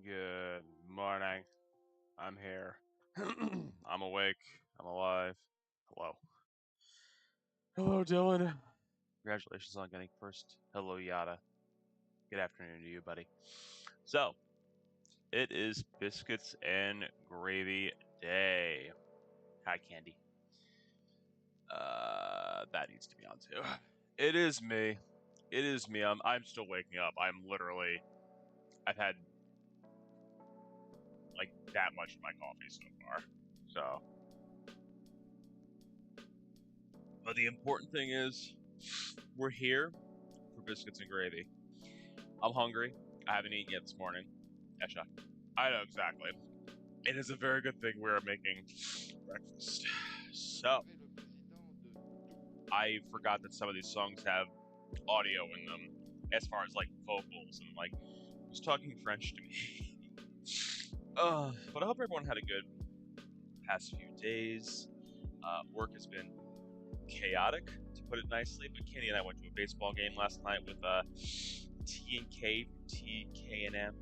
Good morning. I'm here. I'm awake. I'm alive. Hello. Hello, Dylan. Congratulations on getting first. Hello, Yada. Good afternoon to you, buddy. So, it is Biscuits and Gravy Day. Hi, Candy. That needs to be on too. It is me. It is me. I'm still waking up. I've had like that much of my coffee so far. So, but the important thing is, we're here for biscuits and gravy. I'm hungry. I haven't eaten yet this morning. Esha. I know exactly. It is a very good thing we're making breakfast. So, I forgot that some of these songs have audio in them, as far as like vocals and like who's talking French to me. But I hope everyone had a good past few days. Work has been chaotic, to put it nicely, but Kenny and I went to a baseball game last night with T&K from TKM.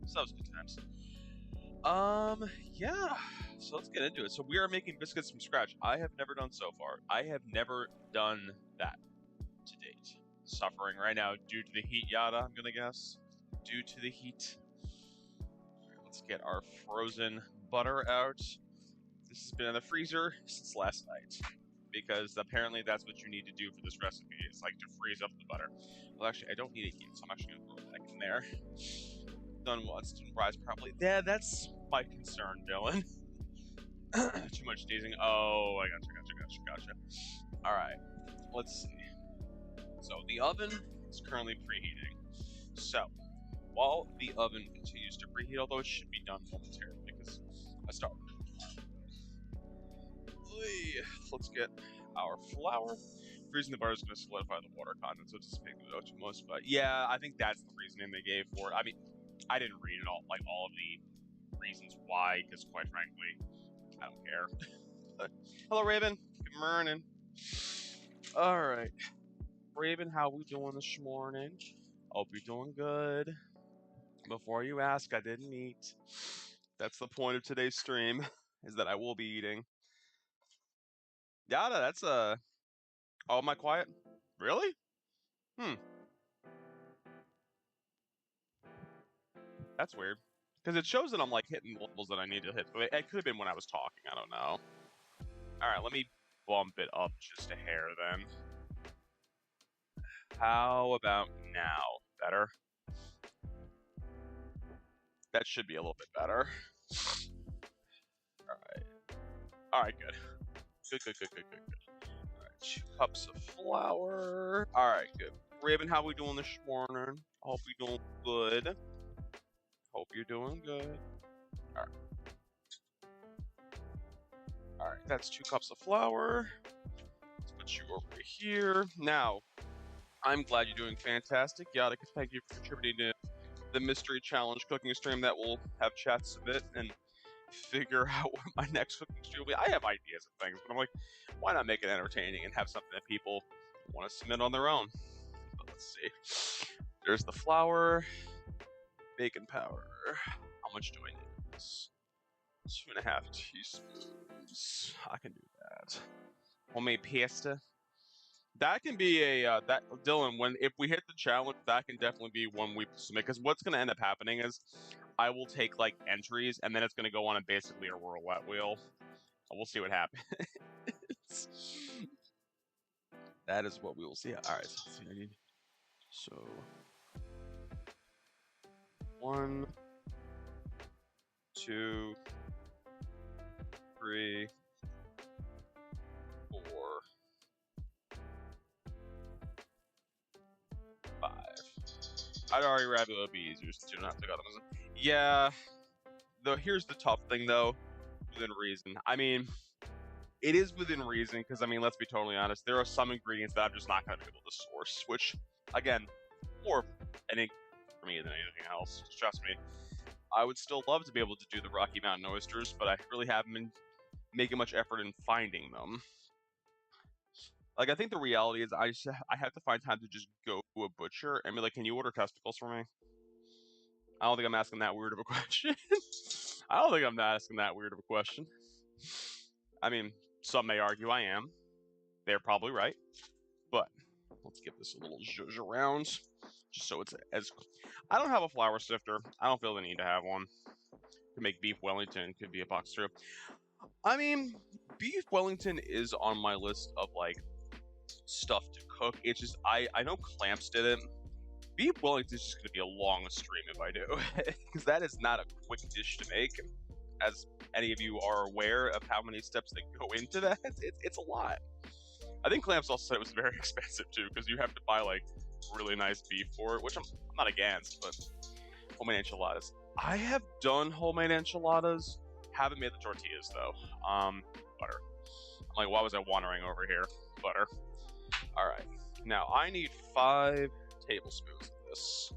So that was good times. Yeah. So let's get into it. So we are making biscuits from scratch. I have never done so far. I have never done that to date. Suffering right now due to the heat, Yada, I'm gonna guess. Due to the heat. Let's get our frozen butter out. This has been in the freezer since last night, because apparently that's what you need to do for this recipe. It's like to freeze up the butter. Well, actually, I don't need it yet, so I'm actually gonna throw it back in there. Done once, didn't rise properly. Yeah, that's my concern, Dylan. Too much sneezing. Oh, I gotcha. All right, let's see. So the oven is currently preheating. So while the oven continues to preheat, although it should be done momentarily because I started. Let's get our flour. Freezing the butter is going to solidify the water content, so it's just making it out to most. But yeah, I think that's the reasoning they gave for it. I mean, I didn't read it all, like all of the reasons why, because quite frankly, I don't care. Hello, Raven. Good morning. All right, Raven, how we doing this morning? Hope you're doing good. Before you ask, I didn't eat. That's the point of today's stream, is that I will be eating. Yada, that's Oh, am I quiet? Really? That's weird. Because it shows that I'm like hitting levels that I need to hit. But it could have been when I was talking. I don't know. Alright, let me bump it up just a hair then. How about now? Better? That should be a little bit better. Alright. Alright, good. Good. Alright, 2 cups of flour. Alright, good. Raven, how we doing this morning? Hope you're doing good. Hope you're doing good. Alright. Alright, that's 2 cups of flour. Let's put you over here. Now, I'm glad you're doing fantastic. Yada, thank you for contributing to the mystery challenge cooking stream that will have chats a bit and figure out what my next cooking stream will be. I have ideas of things, but I'm like, why not make it entertaining and have something that people want to submit on their own? But let's see. There's the flour, baking powder. How much do I need? 2.5 teaspoons. I can do that. Homemade pasta. That can be a that Dylan. If we hit the challenge, that can definitely be one we submit. Because what's going to end up happening is, I will take like entries, and then it's going to go on a basically a roulette wheel. We'll see what happens. That is what we will see. All right. So 1, 2, 3, 4, 5. I'd already rather it would be easier since you don't have to go to them. Yeah. Here's the tough thing though, within reason. I mean, it is within reason because I mean, let's be totally honest. There are some ingredients that I'm just not going to be able to source, which, again, more I think for me than anything else. Just trust me. I would still love to be able to do the Rocky Mountain oysters, but I really haven't been making much effort in finding them. Like, I think the reality is I have to find time to just go to a butcher and be like, can you order testicles for me? I don't think I'm asking that weird of a question. I don't think I'm asking that weird of a question. I mean, some may argue I am. They're probably right. But let's give this a little zhuzh around, just so it's as... I don't have a flour sifter. I don't feel the need to have one. To make beef Wellington could be a box through. I mean, beef Wellington is on my list of, like, stuff to cook. It's just, I know Clamps did it. Beef Wellington is just going to be a long stream if I do, because that is not a quick dish to make. As any of you are aware of how many steps that go into that, it's a lot. I think Clamps also said it was very expensive too, because you have to buy like really nice beef for it, which I'm not against, but homemade enchiladas. I have done homemade enchiladas, haven't made the tortillas though. Butter. I'm like, why was I wandering over here? Butter. All right, now I need 5 tablespoons of this.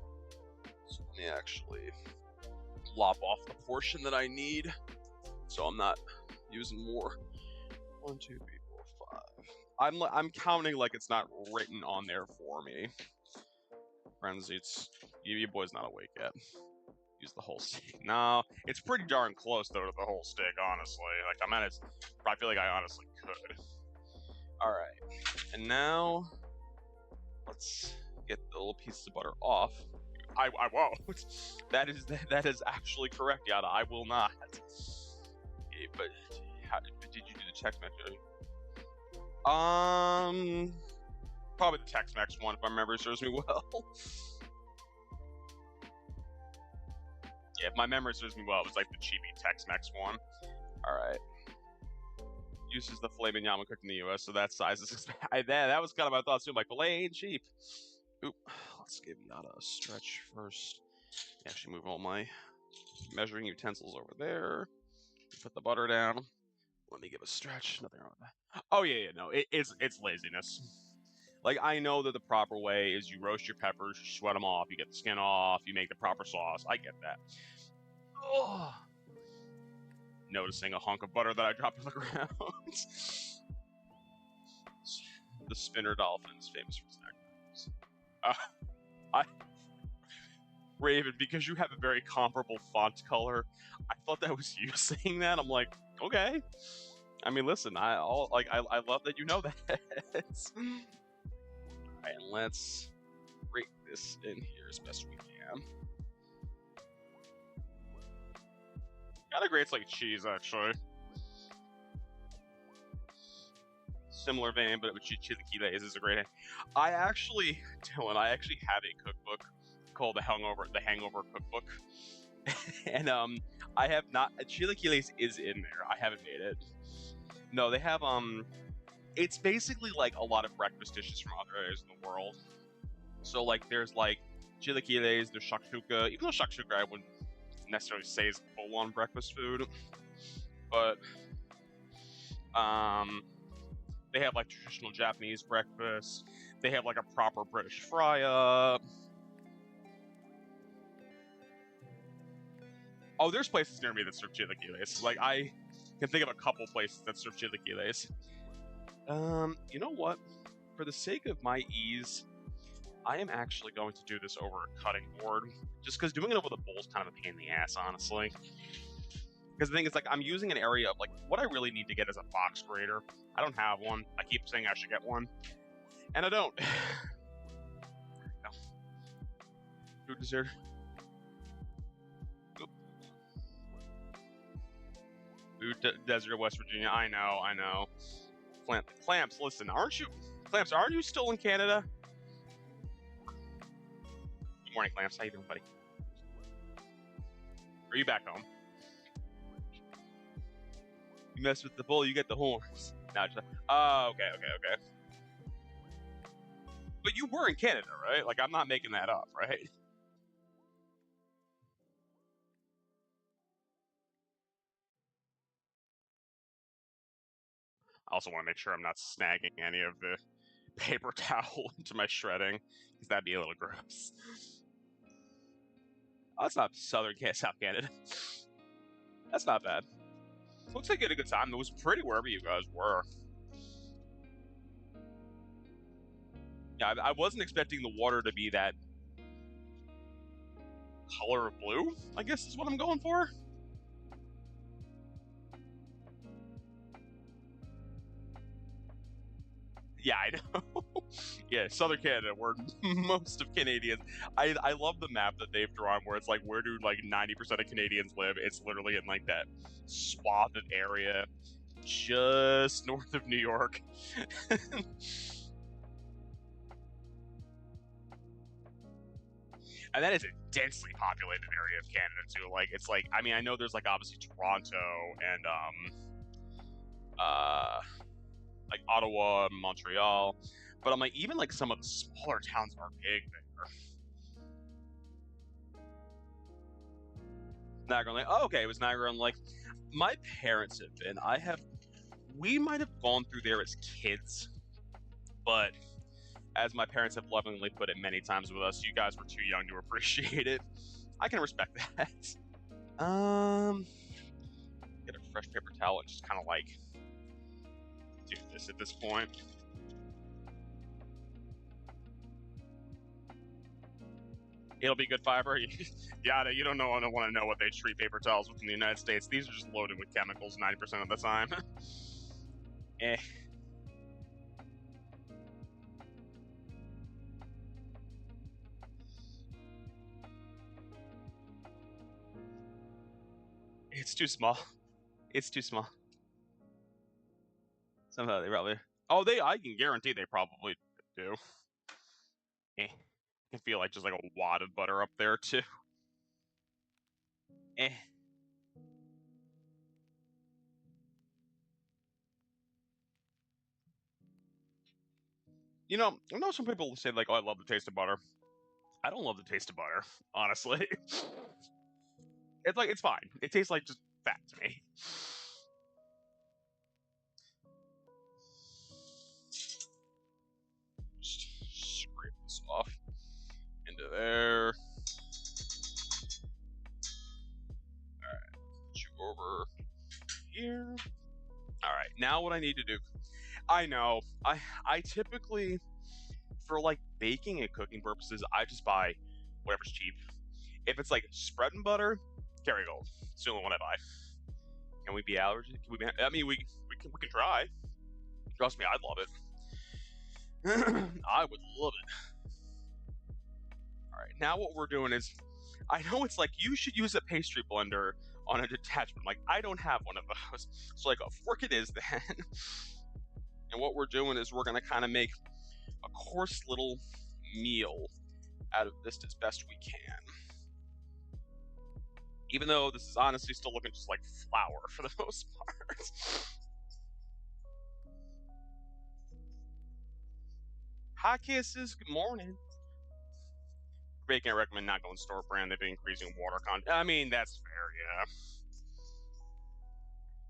So let me actually lop off the portion that I need, so I'm not using more. 1, 2, 3, 4, 5. I'm counting like it's not written on there for me. Friends, your boy's not awake yet. Use the whole stick. No, it's pretty darn close though to the whole stick, honestly. Like I feel like I honestly could. All right, and now let's get the little pieces of butter off. I won't. That is actually correct, Yada. I will not. Okay, but did you do the Tex-Mex? Probably the Tex-Mex one, if my memory serves me well. Yeah, if my memory serves me well, it was like the cheapy Tex-Mex one. All right. Uses the filet mignon when cooked in the U.S., so that size is... that was kind of my thoughts too. I'm like, filet ain't cheap. Oop. Let's give Yada a stretch first. Actually, move all my measuring utensils over there. Put the butter down. Let me give a stretch. Nothing wrong with that. Oh yeah, no, it's laziness. Like, I know that the proper way is you roast your peppers, you sweat them off, you get the skin off, you make the proper sauce. I get that. Oh. Noticing a hunk of butter that I dropped on the ground. The spinner dolphin is famous for its neck. Raven, because you have a very comparable font color, I thought that was you saying that. I'm like, okay. I mean, listen, I love that you know that. Alright, let's rake this in here as best we can. Kinda grates like cheese, actually. Similar vein, but with chilaquiles is a great. I actually have a cookbook called the Hangover Cookbook, and I have not. Chilaquiles is in there. I haven't made it. No, they have it's basically like a lot of breakfast dishes from other areas in the world. So like there's like chilaquiles, there's shakshuka. Even though shakshuka I wouldn't necessarily say is full-on breakfast food, but they have like traditional Japanese breakfast. They have like a proper British fry-up. Oh, there's places near me that serve chilaquiles. Like, I can think of a couple places that serve chilaquiles. You know what? For the sake of my ease, I am actually going to do this over a cutting board. Just because doing it over the bowl is kind of a pain in the ass, honestly. Because the thing is, like, I'm using an area of, like, what I really need to get is a box grater. I don't have one. I keep saying I should get one. And I don't. No. Food dessert. Desert of West Virginia. I know. Clamps, listen, aren't you still in Canada? Good morning, Clamps. How you doing, buddy? Are you back home? You mess with the bull, you get the horns. No, okay. But you were in Canada, right? Like, I'm not making that up, right? I also want to make sure I'm not snagging any of the paper towel into my shredding, because that'd be a little gross. Oh, that's not South Canada. That's not bad. Looks like you had a good time. It was pretty wherever you guys were. Yeah, I wasn't expecting the water to be that color of blue, I guess is what I'm going for. Yeah, I know. Yeah, Southern Canada, where most of Canadians. I love the map that they've drawn where it's like, where do like 90% of Canadians live? It's literally in like that swath of area just north of New York. And that is a densely populated area of Canada too. Like, it's like, I mean, I know there's like obviously Toronto and like Ottawa, Montreal, but I'm like, even like some of the smaller towns are big there. Niagara on Lake. Oh, okay, it was Niagara on Lake. My parents have been. We might have gone through there as kids, but as my parents have lovingly put it many times with us, you guys were too young to appreciate it. I can respect that. Get a fresh paper towel and just kind of like do this at this point. It'll be good fiber. Yada, you don't want to know what they treat paper towels with in the United States. These are just loaded with chemicals 90% of the time. Eh. It's too small. It's too small. Somehow they probably. Oh, I can guarantee they probably do. Eh. I can feel like just like a wad of butter up there too. Eh. You know, I know some people say like, "Oh, I love the taste of butter." I don't love the taste of butter, honestly. It's like, it's fine. It tastes like just fat to me. Just scrape this off into there. Alright, put you over here. Alright, now what I need to do. I know. I typically, for like baking and cooking purposes, I just buy whatever's cheap. If it's like spread and butter, Kerrygold. It's the only one I buy. Can we be allergic? Can we be, I mean, we can try. Trust me, I'd love it. I would love it. All right, now what we're doing is, I know it's like you should use a pastry blender on a detachment. Like, I don't have one of those, so like a fork it is then. And what we're doing is we're gonna kind of make a coarse little meal out of this as best we can. Even though this is honestly still looking just like flour for the most part. Hi kisses, good morning. Baking, I recommend not going store brand. They've been increasing water content. I mean, that's fair, yeah.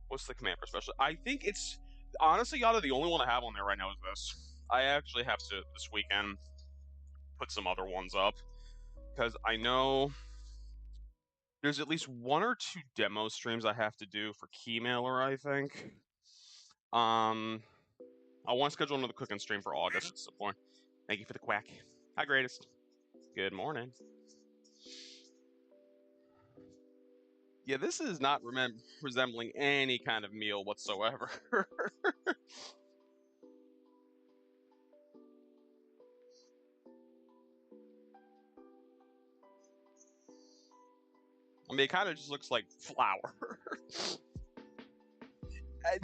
What's the command for special? I think it's honestly, Yada, the only one I have on there right now is this. I actually have to this weekend put some other ones up because I know there's at least one or two demo streams I have to do for Keymailer, I think. I want to schedule another cooking stream for August at some point. Thank you for the quack. Hi, greatest. Good morning. Yeah, this is not resembling any kind of meal whatsoever. I mean, it kind of just looks like flour.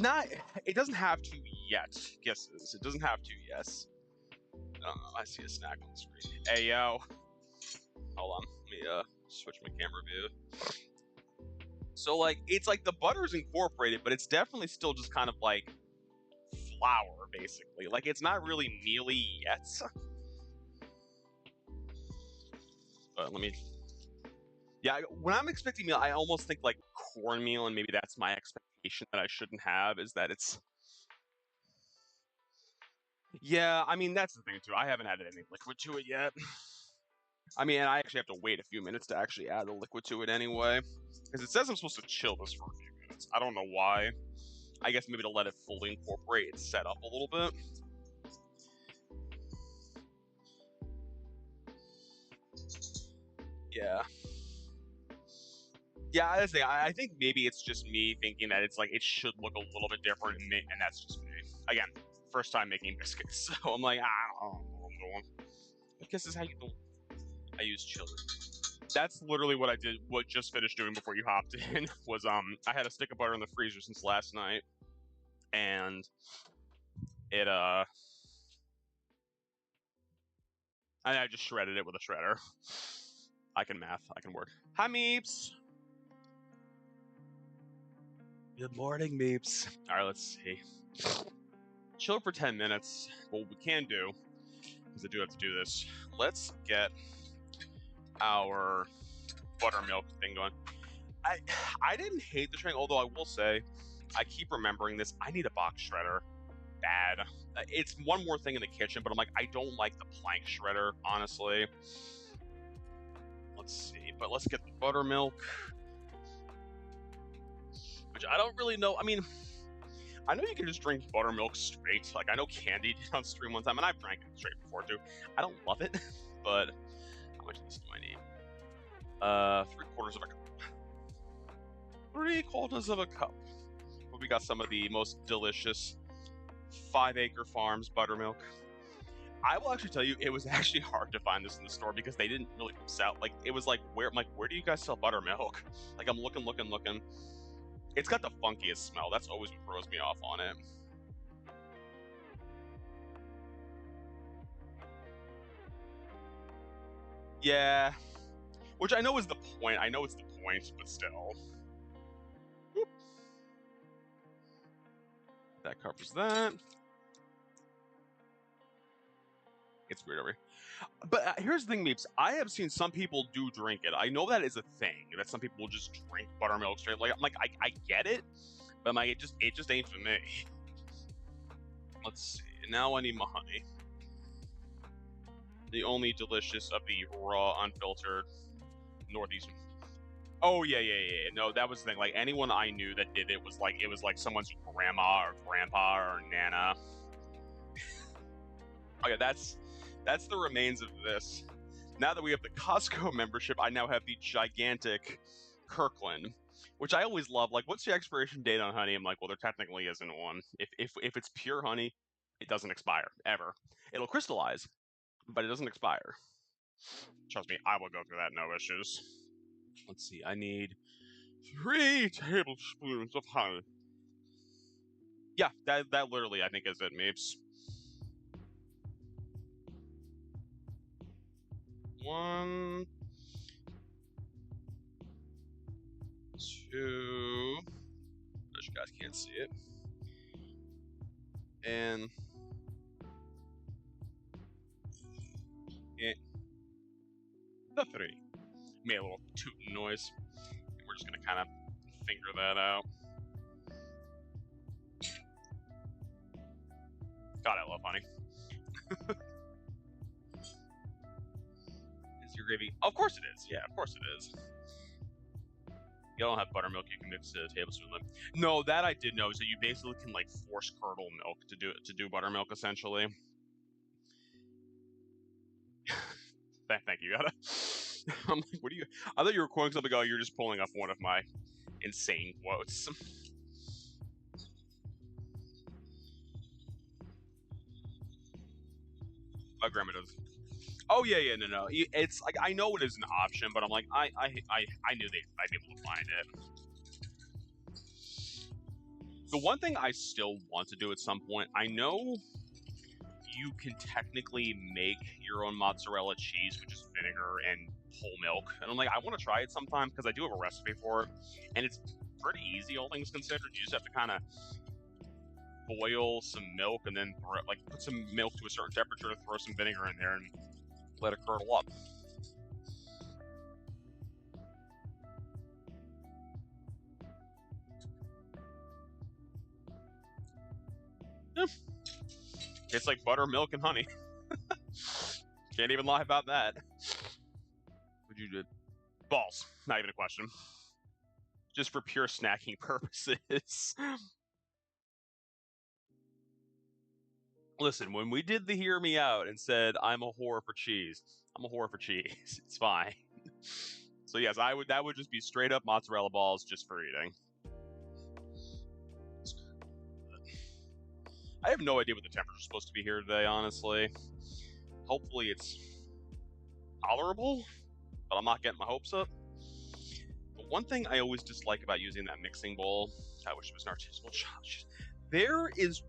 Not. It doesn't have to yet. Guesses. It doesn't have to. Yes. I see a snack on the screen. Hey yo. Hold on. Let me switch my camera view. So like, it's like the butter's incorporated, but it's definitely still just kind of like flour, basically. Like, it's not really mealy yet. But let me. Yeah, when I'm expecting meal, I almost think like cornmeal, and maybe that's my expectation that I shouldn't have, is that it's. Yeah, I mean, that's the thing too. I haven't added any liquid to it yet. I mean, I actually have to wait a few minutes to actually add the liquid to it anyway, because it says I'm supposed to chill this for a few minutes. I don't know why. I guess maybe to let it fully incorporate and set up a little bit. Yeah. Yeah, I think maybe it's just me thinking that it's like it should look a little bit different, and that's just me. Again, first time making biscuits, so I'm like, I don't know what I'm doing. I guess this is how you do. I use chili. That's literally what I did. What just finished doing before you hopped in was I had a stick of butter in the freezer since last night, and it I just shredded it with a shredder. I can math. I can work. Hi, Meeps. Good morning, Meeps. All right, let's see. Chill for 10 minutes. What we can do, because I do have to do this, let's get our buttermilk thing going. I didn't hate the string, although I will say, I keep remembering this. I need a box shredder. Bad. It's one more thing in the kitchen, but I'm like, I don't like the plank shredder, honestly. Let's see, but let's get the buttermilk. Which I don't really know. I mean, I know you can just drink buttermilk straight. Like, I know Candy did on stream one time, and I've drank it straight before, too. I don't love it, but how much of this do I need? 3/4 of a cup. 3/4 of a cup. But we got some of the most delicious 5 Acre Farms buttermilk. I will actually tell you, it was actually hard to find this in the store because they didn't really sell. Like, it was like, where do you guys sell buttermilk? Like, I'm looking. It's got the funkiest smell. That's always what throws me off on it. Yeah. Which I know is the point. I know it's the point, but still. Whoop. That covers that. It's weird over here. But here's the thing, Meeps. I have seen some people do drink it. I know that is a thing, that some people will just drink buttermilk straight. Like, I'm like, I get it, but I'm like, it just ain't for me. Let's see. Now I need my honey. The only delicious of the raw, unfiltered Northeastern. Oh yeah. No, that was the thing. Like, anyone I knew that did it was like someone's grandma or grandpa or nana. Okay, that's the remains of this. Now that we have the Costco membership, I now have the gigantic Kirkland, which I always love. Like, what's the expiration date on honey? I'm like, well, there technically isn't one. If it's pure honey, it doesn't expire ever. It'll crystallize, but it doesn't expire. Trust me, I will go through that, no issues. Let's see, I need 3 tablespoons of honey. Yeah, that literally, I think, is it, Meeps. 1, 2. But you guys can't see it. And the 3. Made a little tooting noise. And we're just gonna kind of finger that out. God, I love honey. Is your gravy? Of course it is. Yeah, of course it is. You don't have buttermilk, you can mix a tablespoon of lemon. No, that I did know. So you basically can like force curdle milk to do buttermilk, essentially. Thank you, Yada. I'm like, what are you? I thought you were quoting something. Oh, you're just pulling off one of my insane quotes. My grandma does. Oh yeah, no. It's like, I know it is an option, but I'm like, I knew I'd be able to find it. The one thing I still want to do at some point, I know you can technically make your own mozzarella cheese with just vinegar and whole milk, and I'm like, I want to try it sometime because I do have a recipe for it, and it's pretty easy, all things considered. You just have to kind of boil some milk and then put some milk to a certain temperature, throw some vinegar in there, and let it curdle up. Yeah. It's like buttermilk and honey. Can't even lie about that. What'd you do? Balls. Not even a question. Just for pure snacking purposes. Listen, when we did the hear me out and said I'm a whore for cheese, I'm a whore for cheese. It's fine. So yes, that would just be straight up mozzarella balls just for eating. I have no idea what the temperature's supposed to be here today, honestly. Hopefully it's tolerable, but I'm not getting my hopes up. The one thing I always dislike about using that mixing bowl, I wish it was an artisanal challenge. There is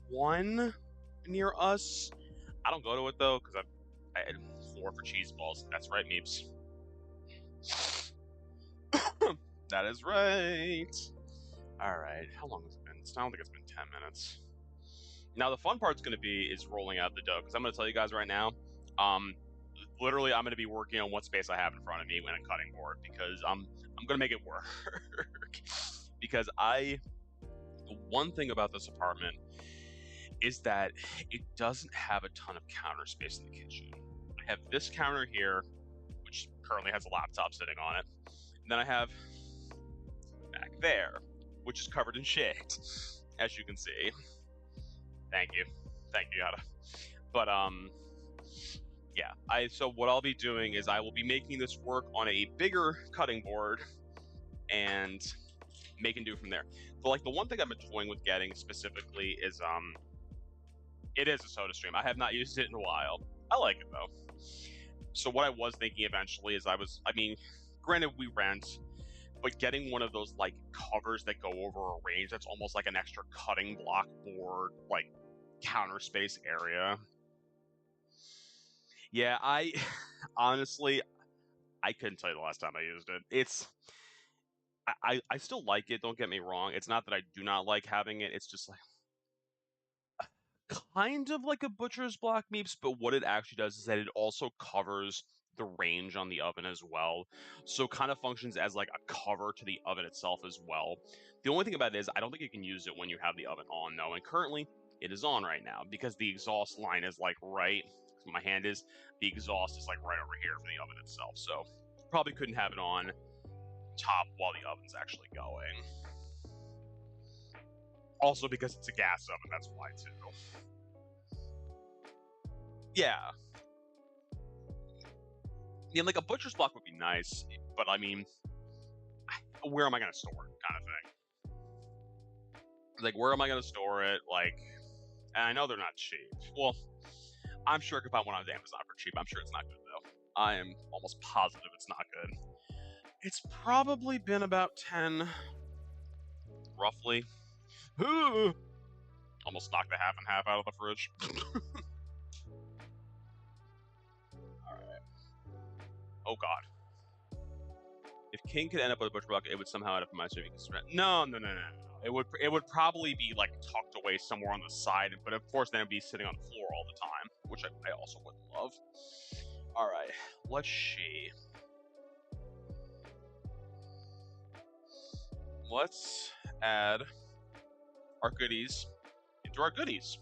one near us. I don't go to it though, because I had 4 for cheese balls. That's right, Meeps. That is right. Alright, how long has it been? I don't think it's been 10 minutes. Now the fun part's going to be is rolling out the dough, because I'm going to tell you guys right now, literally I'm going to be working on what space I have in front of me when I'm cutting board, because I'm going to make it work. Because the one thing about this apartment is that it doesn't have a ton of counter space in the kitchen. I have this counter here, which currently has a laptop sitting on it. And then I have back there, which is covered in shit, as you can see. Thank you, Yada. But yeah. So what I'll be doing is I will be making this work on a bigger cutting board and make and do from there. But like the one thing I've been toying with getting specifically is it is a soda stream. I have not used it in a while. I like it though. So what I was thinking eventually is granted we rent, but getting one of those like covers that go over a range that's almost like an extra cutting block board, like counter space area. Yeah, I honestly I couldn't tell you the last time I used it. I still like it, don't get me wrong. It's not that I do not like having it, it's just like kind of like a butcher's block Meeps, but what it actually does is that it also covers the range on the oven as well. So kind of functions as like a cover to the oven itself as well. The only thing about it is I don't think you can use it when you have the oven on though, and currently it is on right now because the exhaust line is like right where my hand is. The exhaust is like right over here for the oven itself. So probably couldn't have it on top while the oven's actually going. Also because it's a gas oven, that's why too. Yeah. Yeah, like a butcher's block would be nice, but I mean, where am I going to store it kind of thing? Like, where am I going to store it? Like, and I know they're not cheap. Well, I'm sure I could find one on Amazon for cheap. I'm sure it's not good, though. I am almost positive it's not good. It's probably been about 10, roughly. Almost knocked the half and half out of the fridge. Alright. Oh, God. If King could end up with a butcher block, it would somehow end up in my stream. No. It would probably be like tucked away somewhere on the side, but of course then it'd be sitting on the floor all the time, which I also wouldn't love. All right, let's see. Let's add our goodies into our goodies.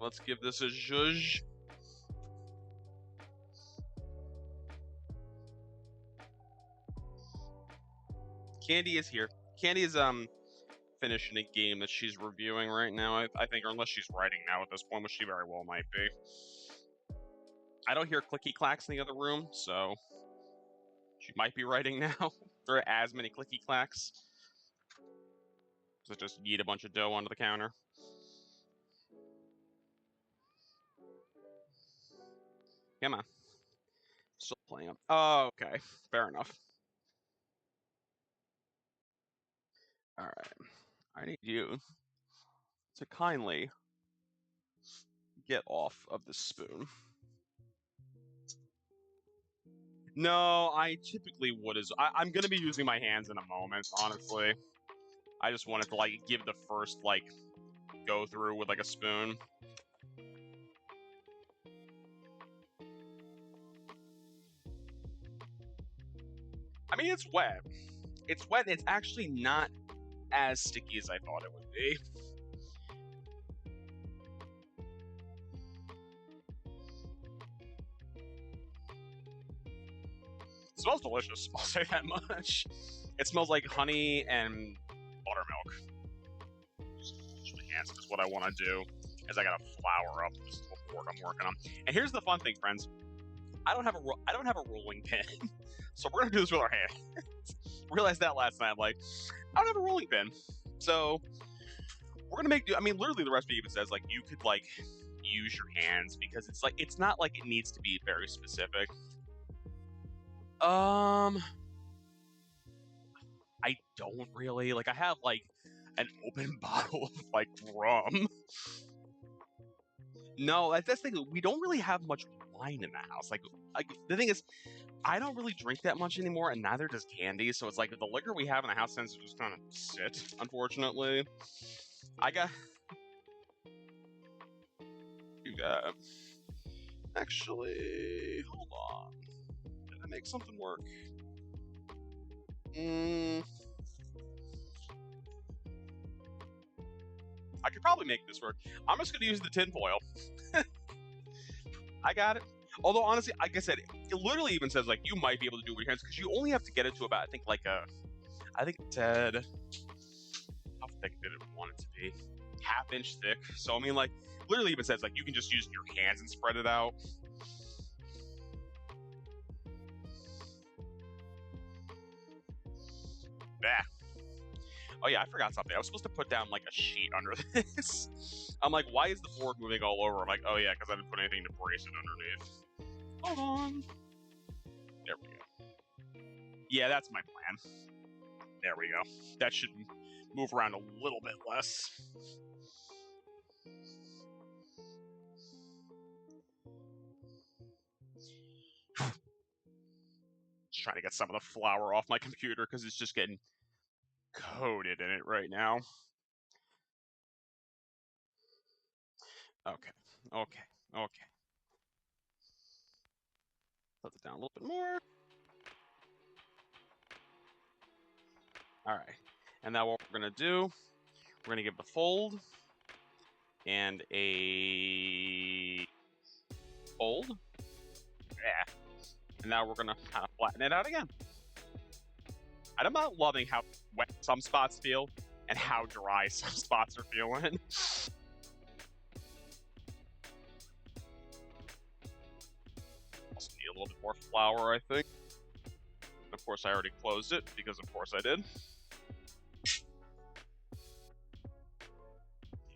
Let's give this a zhuzh. Candy is here. Candy is finishing a game that she's reviewing right now, I think, or unless she's writing now at this point, which she very well might be. I don't hear clicky clacks in the other room, so she might be writing now. There are as many clicky clacks. So just yeet a bunch of dough onto the counter. Come on. Still playing up. Oh, okay. Fair enough. Alright. I need you to kindly get off of the spoon. No, I typically would I'm gonna be using my hands in a moment, honestly. I just wanted to, like, give the first, like, go through with, like, a spoon. I mean, it's wet. It's wet, and it's actually not as sticky as I thought it would be. It smells delicious, I'll say that much. It smells like honey and buttermilk. Just hands is what I want to do, as I gotta flour up this little board I'm working on. And here's the fun thing, friends. I don't have a rolling pin, so we're gonna do this with our hands. Realized that last night. I'm like, I don't have a rolling pin, so we're gonna make do. I mean, literally, the recipe even says like you could like use your hands because it's not like it needs to be very specific. I don't really like. I have like an open bottle of like rum. No, that's the thing. We don't really have much wine in the house. Like the thing is, I don't really drink that much anymore, and neither does Candy. So it's like the liquor we have in the house tends to just kind of sit. Unfortunately, I got you got. Actually, hold on. Did I make something work? I could probably make this work. I'm just gonna use the tinfoil. I got it. Although honestly, like I said, it literally even says like you might be able to do it with your hands because you only have to get it to about I think it said how thick did it want it to be? Half-inch thick. So I mean, like literally even says like you can just use your hands and spread it out. Yeah. Oh yeah, I forgot something. I was supposed to put down like a sheet under this. I'm like, why is the board moving all over? I'm like, oh yeah, because I didn't put anything to brace it underneath. Hold on. There we go. Yeah, that's my plan. There we go. That should move around a little bit less. Just trying to get some of the flour off my computer because it's just getting coated in it right now. Okay. Put it down a little bit more. All right. And now what we're going to do, we're going to give the fold and a fold. Yeah. And now we're going to kind of flatten it out again. I'm not loving how wet some spots feel and how dry some spots are feeling. Also need a little bit more flour, I think. Of course, I already closed it because of course I did.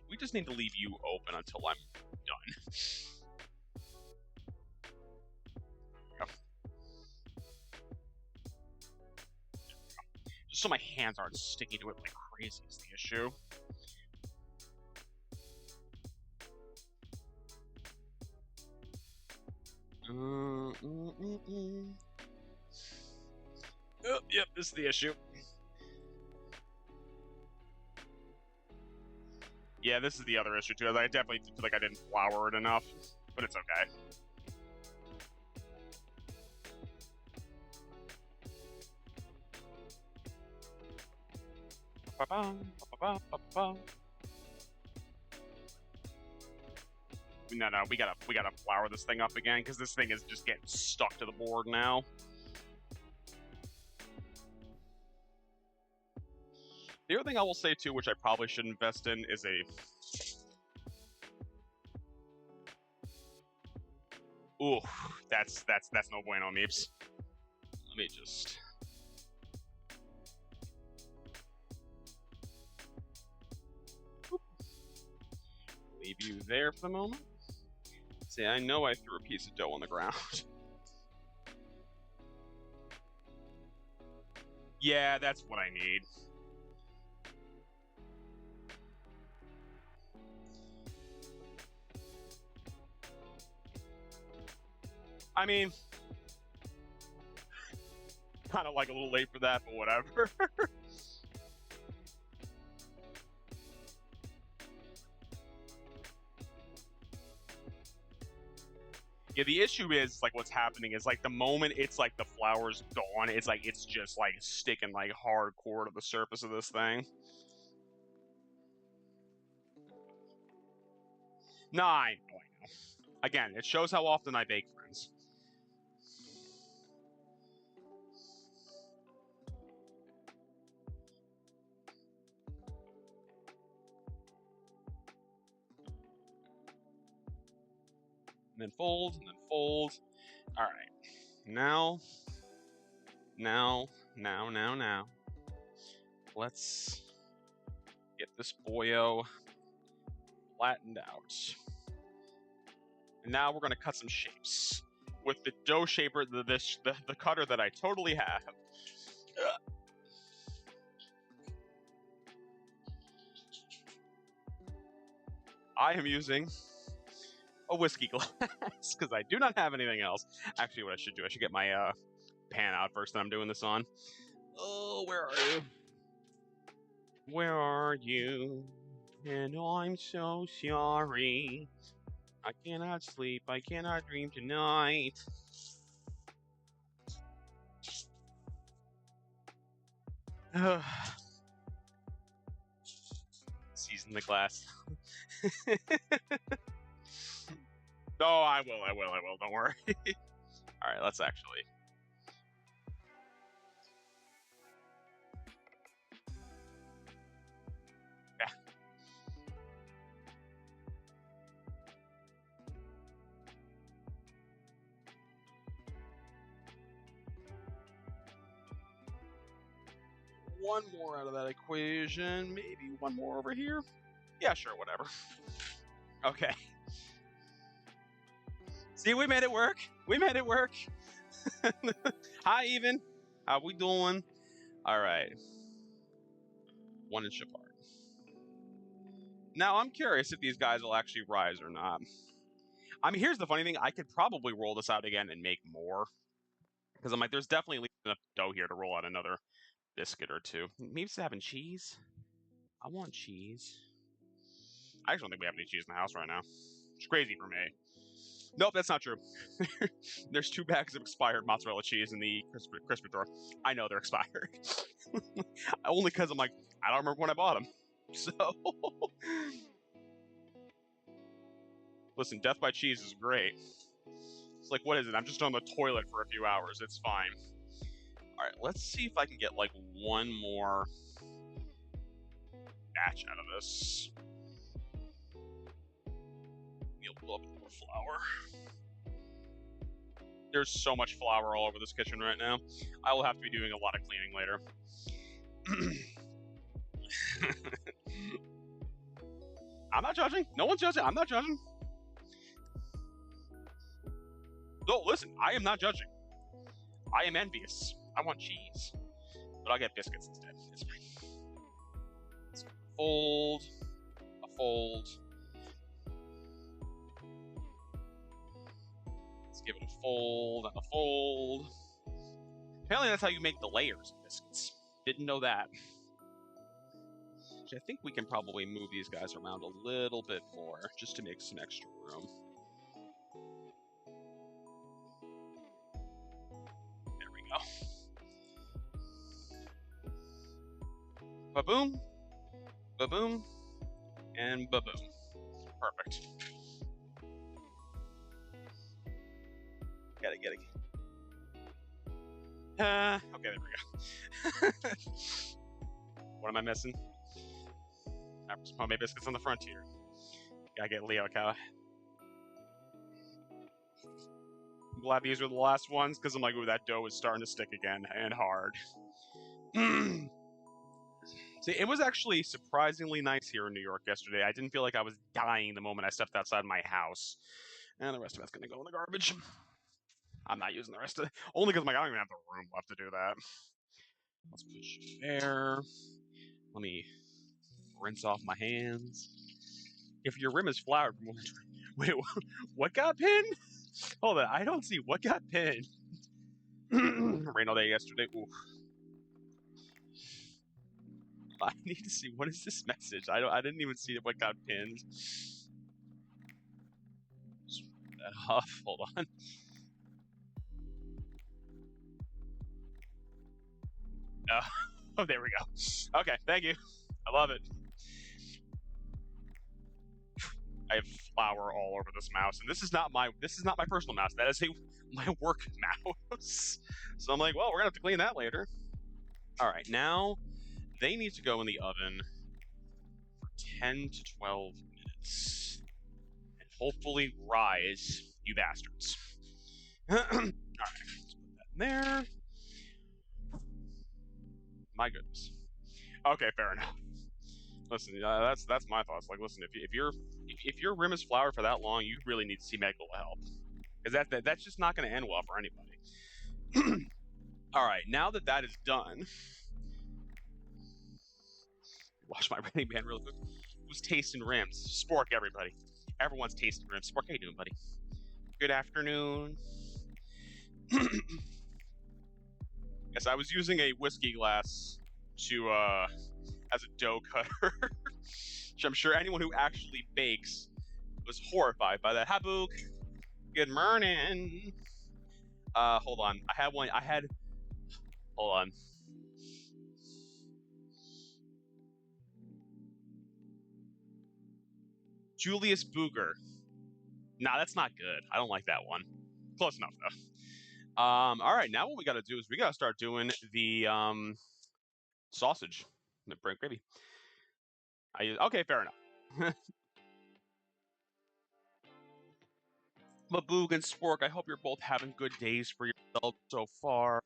We just need to leave you open until I'm done. Just so my hands aren't sticking to it like crazy is the issue. Yep, this is the issue. Yeah, this is the other issue too. I definitely feel like I didn't flour it enough, but it's okay. No, we gotta flour this thing up again because this thing is just getting stuck to the board now. The other thing I will say too, which I probably should invest in, is a ooh, that's no bueno, Meeps. Let me just leave you there for the moment. See, I know I threw a piece of dough on the ground. Yeah, that's what I need. I mean, kind of like a little late for that, but whatever. Yeah, the issue is like what's happening is like the moment it's like the flour's gone, it's like it's just like sticking like hardcore to the surface of this thing. 9. Oh, I know. Again, it shows how often I bake, friends. And then fold, and then fold, All right. Now. Let's get this boyo flattened out. And now we're going to cut some shapes with the dough shaper, the cutter that I totally have. I am using a whiskey glass because I do not have anything else. Actually, what I should do, I should get my pan out first that I'm doing this on. Oh, where are you? Where are you? And I'm so sorry. I cannot sleep. I cannot dream tonight. Season the glass. No, I will. Don't worry. All right, let's actually. Yeah. One more out of that equation. Maybe one more over here. Yeah, sure, whatever. Okay. See, we made it work. We made it work. Hi, Even. How we doing? All right. 1 inch apart. Now, I'm curious if these guys will actually rise or not. I mean, here's the funny thing. I could probably roll this out again and make more. Because I'm like, there's definitely enough dough here to roll out another biscuit or two. Maybe it's having cheese. I want cheese. I actually don't think we have any cheese in the house right now. It's crazy for me. Nope, that's not true. There's 2 bags of expired mozzarella cheese in the crispy drawer. I know they're expired. Only because I'm like, I don't remember when I bought them. So, listen, death by cheese is great. It's like, what is it? I'm just on the toilet for a few hours. It's fine. All right, let's see if I can get like one more batch out of this. You'll pull up more flour. There's so much flour all over this kitchen right now. I will have to be doing a lot of cleaning later. I'm not judging. No one's judging. I'm not judging. No, listen, I am not judging. I am envious. I want cheese. But I'll get biscuits instead. It's fine. Let's fold. A fold. Let's give it a fold and a fold. Apparently that's how you make the layers of biscuits. Didn't know that. I think we can probably move these guys around a little bit more just to make some extra room. There we go. Ba-boom, ba-boom, and ba-boom. Perfect. Get it. Okay, there we go. What am I missing? Maybe biscuits on the frontier. Gotta get Leo cow. I'm glad these were the last ones because I'm like, ooh, that dough is starting to stick again and hard. See, it was actually surprisingly nice here in New York yesterday. I didn't feel like I was dying the moment I stepped outside my house. And the rest of it's gonna go in the garbage. I'm not using the rest of it. Only because I don't even have the room left to do that. Let's put you there. Let me rinse off my hands. If your rim is floured, wait, what got pinned? Hold on, I don't see what got pinned. Rain all day yesterday. Ooh. I need to see what is this message. I didn't even see what got pinned. Just put that off. Hold on. Oh, there we go. Okay, thank you. I love it. I have flour all over this mouse, and this is not my personal mouse. That is my work mouse. So I'm like, well, we're gonna have to clean that later. All right, now they need to go in the oven for 10 to 12 minutes, and hopefully rise, you bastards. Alright, let's put that in there. My goodness. Okay, fair enough. Listen, that's my thoughts. Like, listen, if your rim is floured for that long, you really need to see medical help, because that's just not going to end well for anybody. All right, now that is done, wash my Running Man real quick. Who's tasting rims? Spork, everybody. Everyone's tasting rims. Spork, how you doing, buddy? Good afternoon. Yes, I was using a whiskey glass to as a dough cutter, which I'm sure anyone who actually bakes was horrified by that. Habook, good morning. Hold on. Hold on. Julius Booger. Nah, that's not good. I don't like that one. Close enough though. All right, now what we got to do is we got to start doing the sausage, the bread gravy. Okay, fair enough. But Boog and Spork, I hope you're both having good days for yourselves so far.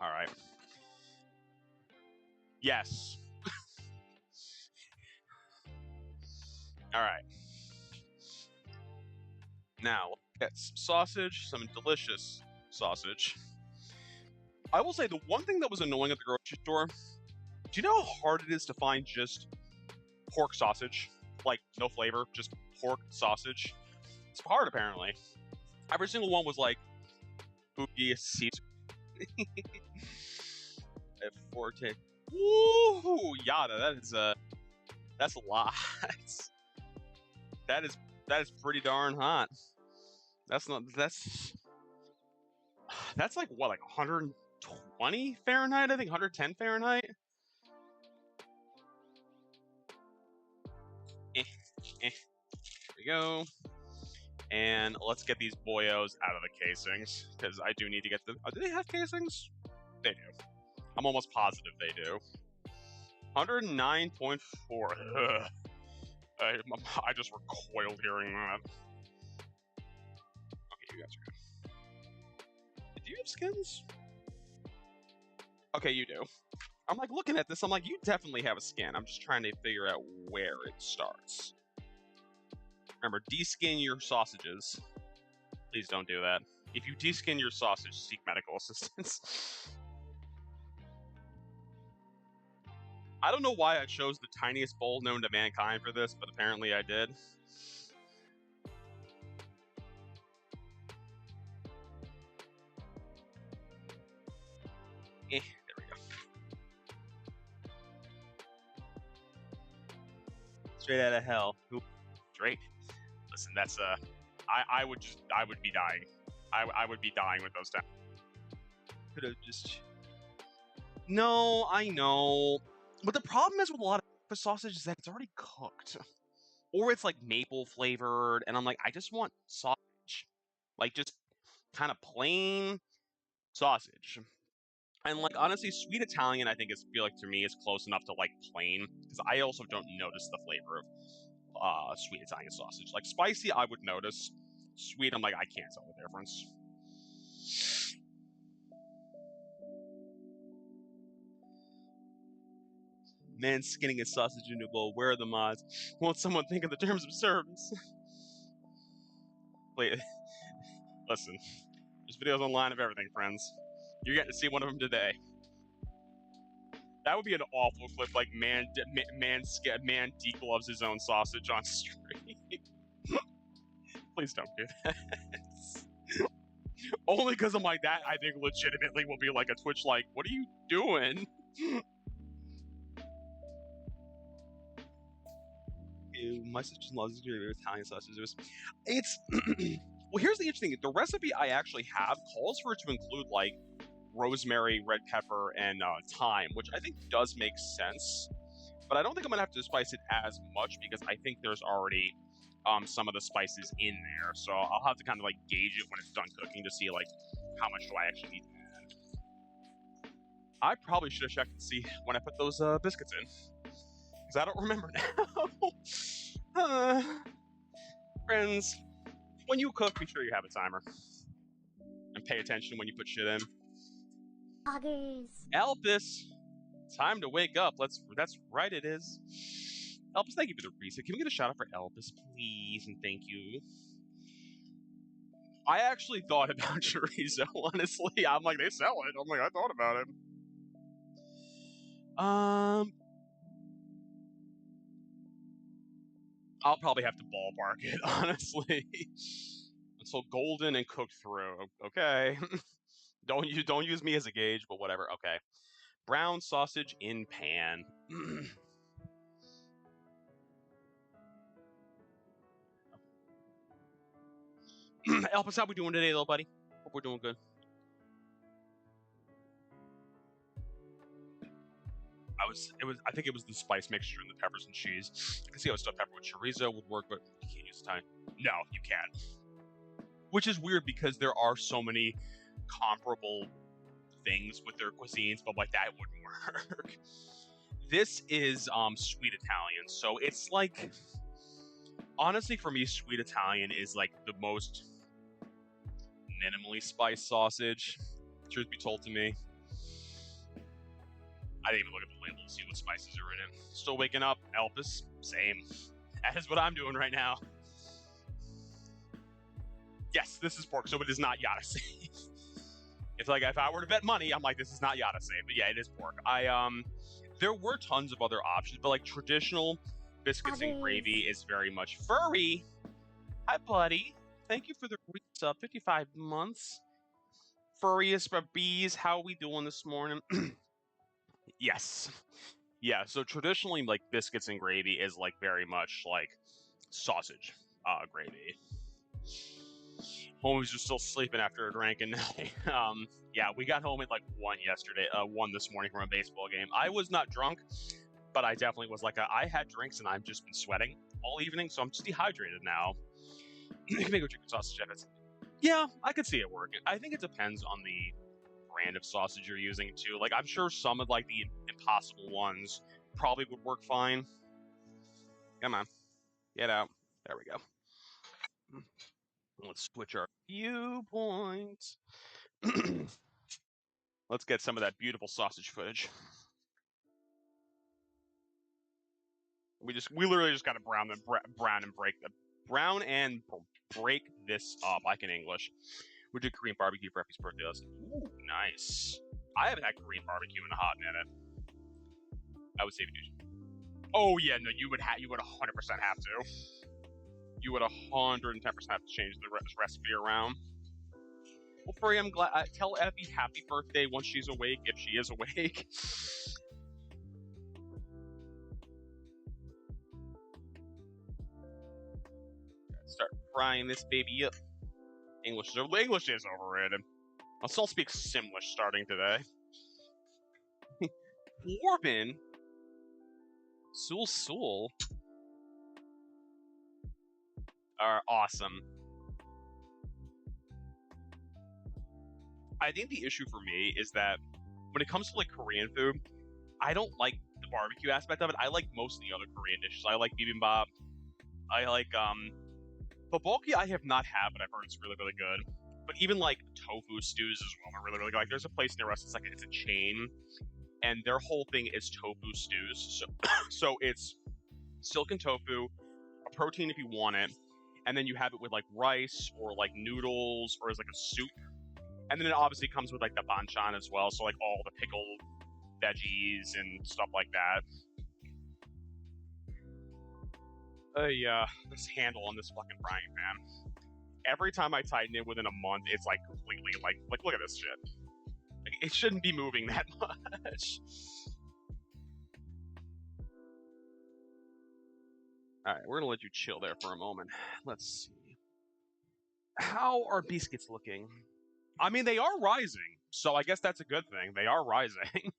All right. Yes. All right. Now, let's get some sausage, some delicious sausage. I will say the one thing that was annoying at the grocery store, do you know how hard it is to find just pork sausage? Like, no flavor, just pork sausage? It's hard, apparently. Every single one was like, Boogie Caesar. Forte. Woo! Yada, that's a lot. That is pretty darn hot. That's like what, like 120 Fahrenheit? I think 110 Fahrenheit. There we go. And let's get these boyos out of the casings, because I do need to get them. Oh, do they have casings? They do. I'm almost positive they do. 109.4. I just recoiled hearing that. Okay, you guys are good. Do you have skins? Okay, you do. I'm like looking at this, I'm like, you definitely have a skin. I'm just trying to figure out where it starts. Remember, deskin your sausages. Please don't do that. If you deskin your sausage, seek medical assistance. I don't know why I chose the tiniest bowl known to mankind for this, but apparently I did. There we go. Straight out of hell. Straight. Listen, that's I would be dying. I would be dying with those times. Could have just. No, I know. But the problem is with a lot of sausage is that it's already cooked. Or it's like maple flavored, and I'm like, I just want sausage. Like, just kind of plain sausage. And like, honestly, sweet Italian, I think feel like to me is close enough to like plain, because I also don't notice the flavor of sweet Italian sausage. Like spicy, I would notice. Sweet, I'm like, I can't tell the difference. Man skinning his sausage into a bowl. Where are the mods? Won't someone think of the terms of service? Wait, listen. There's videos online of everything, friends. You're getting to see one of them today. That would be an awful clip, like man degloves his own sausage on stream. Please don't do that. Only because I'm like that, I think legitimately will be like a Twitch like, what are you doing? Ew, my sister loves Italian sausages. It's well, here's the interesting thing. The recipe I actually have calls for it to include like rosemary, red pepper, and thyme, which I think does make sense. But I don't think I'm gonna have to spice it as much because I think there's already some of the spices in there. So I'll have to kind of like gauge it when it's done cooking to see like how much do I actually need to add. I probably should have checked to see when I put those biscuits in, because I don't remember now. Friends, when you cook, be sure you have a timer. and pay attention when you put shit in. Poggers. Elpis, time to wake up. That's right, it is. Elpis, thank you for the reset. Can we get a shout out for Elpis, please? And thank you. I actually thought about chorizo, honestly. I'm like, they sell it. I'm like, I thought about it. I'll probably have to ballpark it, honestly. Until golden and cooked through. Okay. Don't use me as a gauge, but whatever. Okay. Brown sausage in pan. Elpis, how we doing today, little buddy? Hope we're doing good. I think it was the spice mixture and the peppers and cheese. I can see how stuffed pepper with chorizo would work, but you can't use Italian. No, you can't. Which is weird because there are so many comparable things with their cuisines, but like that wouldn't work. This is sweet Italian, so it's like, honestly, for me, sweet Italian is like the most minimally spiced sausage. Truth be told to me. I didn't even look at the label to see what spices are in it. Still waking up, Elpis, same. That is what I'm doing right now. Yes, this is pork, so it is not Yada safe. It's like if I were to bet money, I'm like, this is not Yada safe, but yeah, it is pork. There were tons of other options, but like traditional biscuits and gravy is very much furry. Hi, buddy. Thank you for the resub. 55 months. Furriest for bees. How are we doing this morning? Yes. Yeah, so traditionally, like, biscuits and gravy is, like, very much, like, sausage gravy. Homies are still sleeping after a drink, and yeah, we got home at, like, 1 this morning from a baseball game. I was not drunk, but I definitely was, like, I had drinks, and I've just been sweating all evening, so I'm just dehydrated now. You can make a chicken sausage if it's... Yeah, I could see it working. I think it depends on the brand of sausage you're using too. Like, I'm sure some of like the Impossible ones probably would work fine. Come on, get out. There we go. Let's switch our viewpoints. Let's get some of that beautiful sausage footage. We literally just gotta brown and break this up. Like in English. We did Korean barbecue for Effie's birthday. Ooh, nice. I haven't had Korean barbecue in a hot minute. I would say oh yeah, no, you would 100% have to. You would 110% have to change the recipe around. Well, Frey, I'm glad. Tell Effie happy birthday once she's awake, if she is awake. Start frying this baby up. English is overrated. I'll still speak Simlish starting today. Corbin? Sul are awesome. I think the issue for me is that when it comes to like Korean food, I don't like the barbecue aspect of it. I like most of the other Korean dishes. I like bibimbap. I like Tteokbokki I have not had, but I've heard it's really, really good. But even like tofu stews as well are really, really good. Like there's a place near us, it's a chain, and their whole thing is tofu stews. So it's silken tofu, a protein if you want it, and then you have it with like rice or like noodles or as like a soup. And then it obviously comes with like the banchan as well, so like all the pickled veggies and stuff like that. This handle on this fucking frying pan. Every time I tighten it within a month, it's like completely like look at this shit. Like, it shouldn't be moving that much. Alright, we're gonna let you chill there for a moment. Let's see. How are biscuits looking? I mean, they are rising, so I guess that's a good thing. They are rising.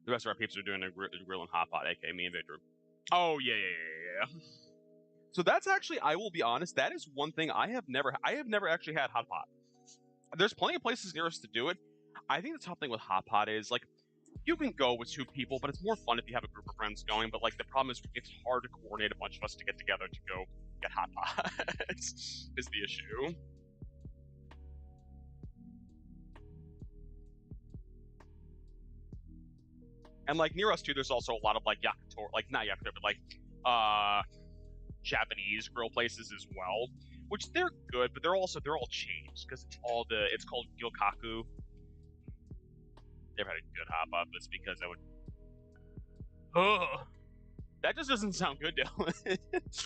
The rest of our peeps are doing a grill and hot pot, aka me and Victor. Oh, yeah. So that's actually, I will be honest, that is one thing I have never actually had hot pot. There's plenty of places near us to do it. I think the top thing with hot pot is, like, you can go with 2 people, but it's more fun if you have a group of friends going, but, like, the problem is it's hard to coordinate a bunch of us to get together to go get hot pots, is the issue. And like near us too, there's also a lot of like yakitori, like not yakitori, but like Japanese grill places as well, which they're good, but they're all chains because it's called gyokaku. They've had a good hop up. It's because I would. Ugh. That just doesn't sound good, Dylan.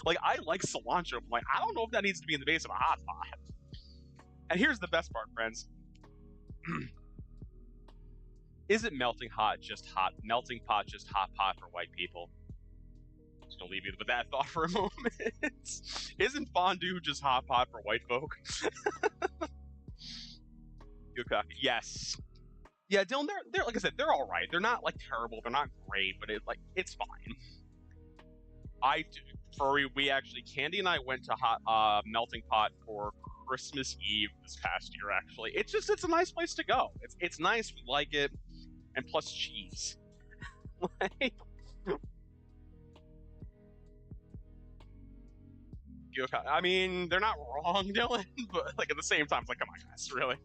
Like, I like cilantro, but like, I don't know if that needs to be in the base of a hot pot. And here's the best part, friends. Is it melting pot just hot pot for white people? Just gonna leave you with that thought for a moment. Isn't fondue just hot pot for white folk? Yes. Yeah, Dylan, they're like I said, they're all right. They're not like terrible. They're not great, but it's fine. We actually, Candy and I went to hot melting pot for Christmas Eve this past year. Actually, it's a nice place to go. It's nice. We like it, and plus cheese. Like, I mean, they're not wrong, Dylan, but like at the same time, it's like, come on, guys, really.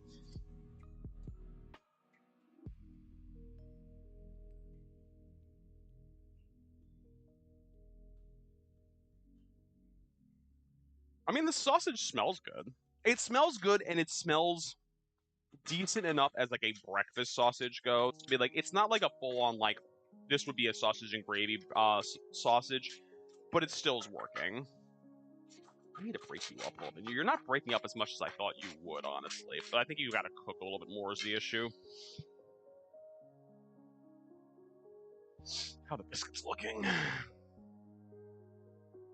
I mean, the sausage smells good. It smells good, and it smells decent enough as like a breakfast sausage goes. To be like, it's not like a full-on like this would be a sausage and gravy sausage, but it still is working. I need to break you up a little bit. You're not breaking up as much as I thought you would, honestly. But I think you got to cook a little bit more is the issue. How the biscuit's looking?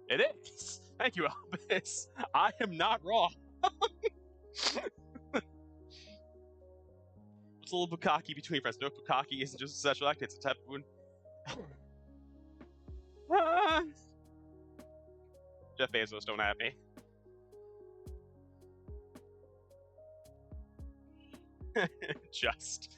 It is. Thank you, Albus. I am not wrong. It's a little bukkake between friends. No, bukkake isn't just a sexual act, it's a type of food. Jeff Bezos, don't at me. Just.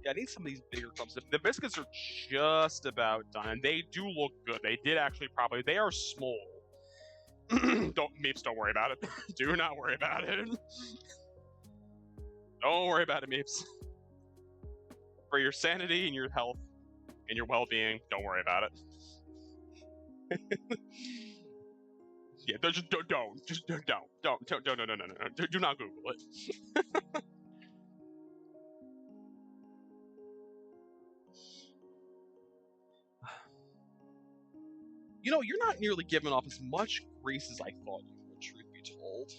Yeah, I need some of these bigger crumbs. The biscuits are just about done, and they do look good. They did actually they are small. Meeps, don't worry about it. Do not worry about it. Don't worry about it, Meeps. For your sanity and your health and your well-being, don't worry about it. Yeah, don't. Do not Google it. You know, you're not nearly giving off as much grease as I thought you would, truth be told.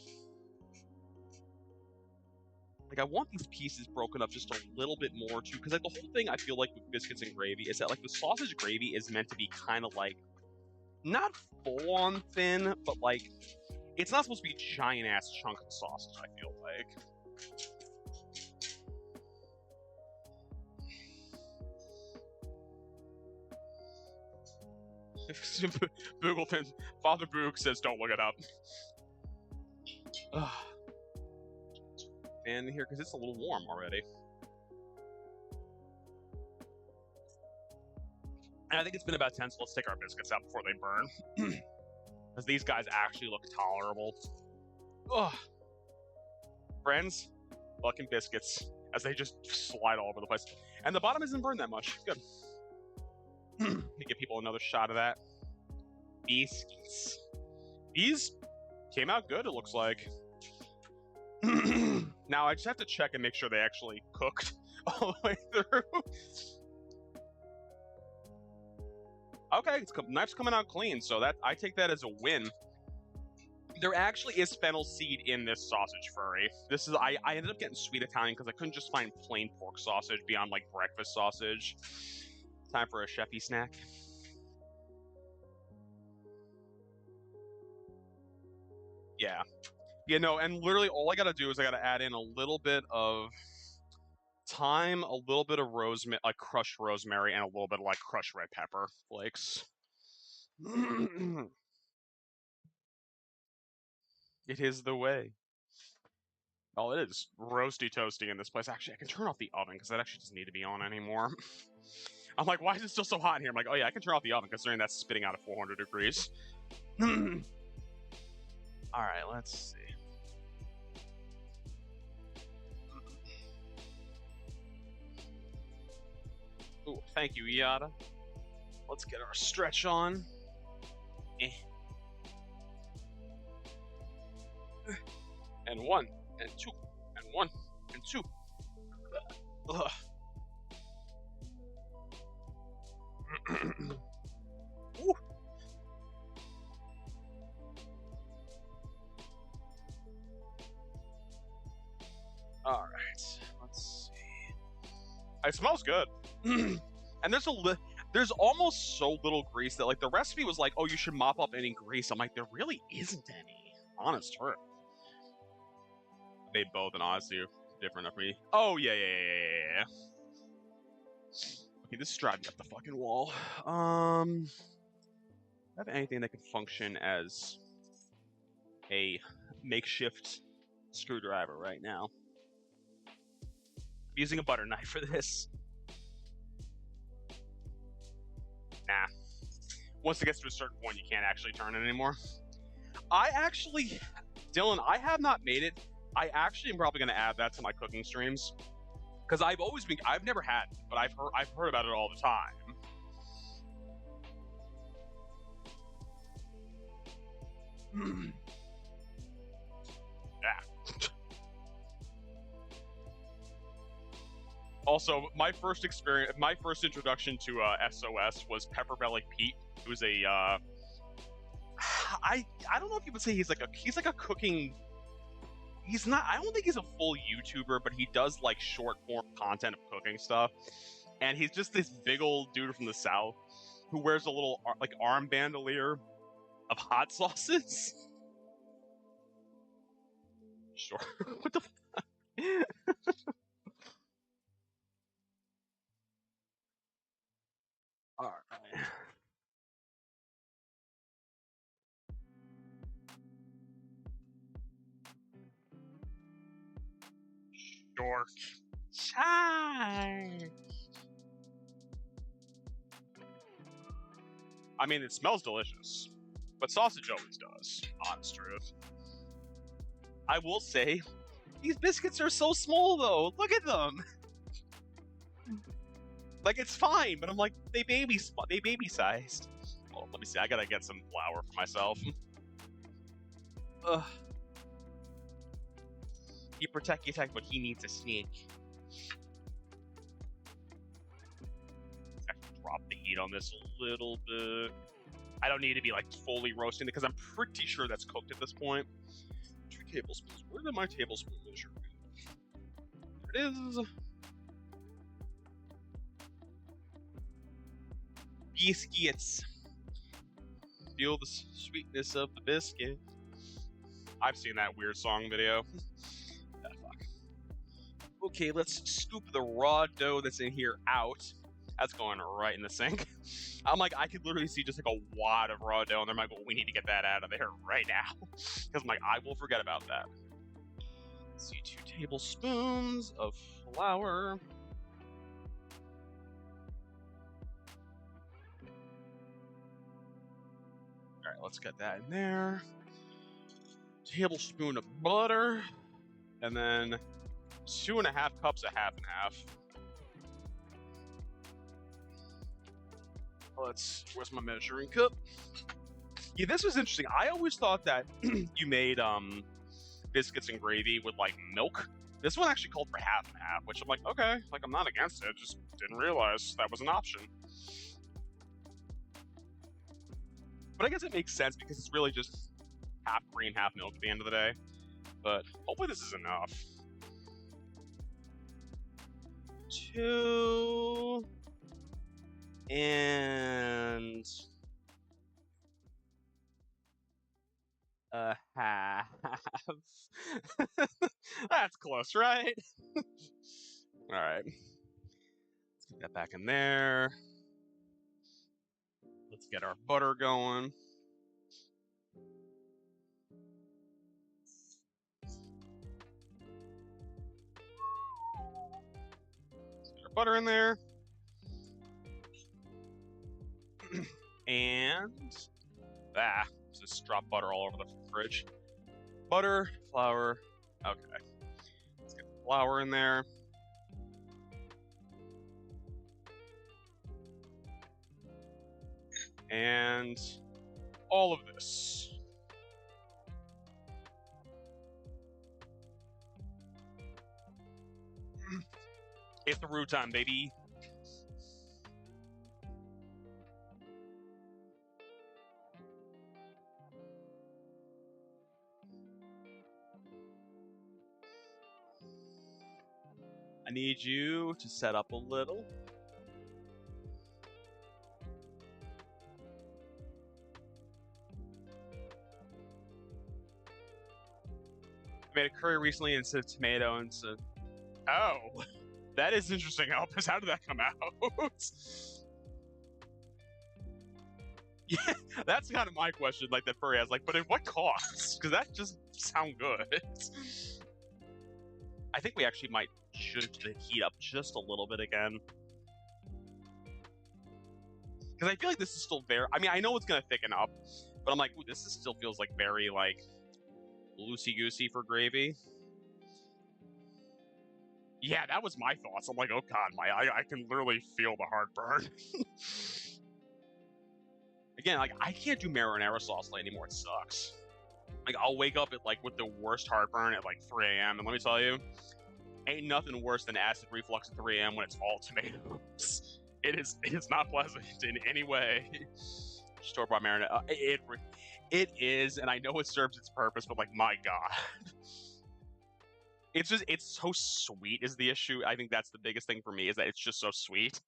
Like, I want these pieces broken up just a little bit more, too, because like, the whole thing, I feel like, with biscuits and gravy is that, like, the sausage gravy is meant to be kind of, like, not full-on thin, but, like, it's not supposed to be giant-ass chunks of sausage, I feel like. Boogleton, Father Boog says don't look it up. Fan here because it's a little warm already. And I think it's been about 10, so let's take our biscuits out before they burn. Because these guys actually look tolerable. Ugh. Friends, fucking biscuits. As they just slide all over the place. And the bottom isn't burned that much. Good. Give people another shot of that. Biscuits. These came out good, it looks like. Now, I just have to check and make sure they actually cooked all the way through. Okay, knife's coming out clean, so that I take that as a win. There actually is fennel seed in this sausage furry. I ended up getting sweet Italian because I couldn't just find plain pork sausage beyond like breakfast sausage. Time for a chefy snack. Yeah. You know, and literally all I gotta do is I gotta add in a little bit of thyme, a little bit of like crushed rosemary, and a little bit of like crushed red pepper flakes. It is the way. Oh, it is roasty toasty in this place. Actually, I can turn off the oven because that actually doesn't need to be on anymore. I'm like, why is it still so hot in here? I'm like, oh yeah, I can turn off the oven considering that's spitting out at 400 degrees. Alright, let's see. Ooh, thank you, Iata. Let's get our stretch on. And 1, and 2, and 1, and 2. Ugh. Ooh. All right, let's see. It smells good, and there's almost so little grease that like the recipe was like, oh, you should mop up any grease. I'm like, there really isn't any. Honest truth. They both, and honestly, are different for me. Oh yeah. Okay, this is driving up the fucking wall. Have anything that can function as a makeshift screwdriver right now? I'm using a butter knife for this. Nah. Once it gets to a certain point, you can't actually turn it anymore. Dylan, I have not made it. I actually am probably going to add that to my cooking streams. Because I've never had it, but I've heard about it all the time. Yeah. Also, my first introduction to SOS was Pepper Belly Pete, who's a I don't know if you would say he's like a cooking. He's not. I don't think he's a full YouTuber, but he does like short form content of cooking stuff. And he's just this big old dude from the South who wears a little like arm bandolier of hot sauces. Sure. What the fuck? All right. Sure. I mean, it smells delicious, but sausage always does. Honest truth. I will say, these biscuits are so small though. Look at them. Like it's fine, but I'm like they baby sized. Oh, let me see. I gotta get some flour for myself. Ugh. You protect, but he needs a sneak. I can drop the heat on this a little bit. I don't need to be like fully roasting it because I'm pretty sure that's cooked at this point. 2 tablespoons. Where did my tablespoon measure go? There it is. Biscuits. Feel the sweetness of the biscuit. I've seen that weird song video. Fuck. Okay, let's scoop the raw dough that's in here out. That's going right in the sink. I'm like, I could literally see just like a wad of raw dough, and they're like, well, we need to get that out of there right now. Because I'm like, I will forget about that. Let's see, 2 tablespoons of flour. All right, let's get that in there. Tablespoon of butter, and then 2.5 cups of half and half. Where's my measuring cup? Yeah, this was interesting. I always thought that you made biscuits and gravy with like milk. This one actually called for half and half, which I'm like, okay, like I'm not against it. Just didn't realize that was an option. But I guess it makes sense because it's really just half cream, half milk at the end of the day. But hopefully this is enough. 2 and a half. That's close, right? All right. Let's get that back in there. Let's get our butter going. Let's get our butter in there. And just drop butter all over the fridge. Butter, flour. Okay. Let's get the flour in there. and all of this. It's the roux time, baby. I need you to set up a little. I made a curry recently instead of tomato, and so oh, that is interesting, Elvis. How did that come out? Yeah, that's kind of my question. Like that furry has, like, but at what cost? Because that just sound good. I think we actually should heat up just a little bit again. Because I feel like this is still very. I mean, I know it's gonna thicken up, but I'm like, ooh, still feels like very like loosey goosey for gravy. Yeah, that was my thoughts. I'm like, oh god, I can literally feel the heartburn. Again, like I can't do marinara sauce anymore. It sucks. Like I'll wake up at like with the worst heartburn at like 3 a.m. and let me tell you, ain't nothing worse than acid reflux at 3 a.m. when it's all tomatoes. It is not pleasant in any way. Store-bought marinara. It is, and I know it serves its purpose, but like my god. It's so sweet is the issue. I think that's the biggest thing for me, is that it's just so sweet.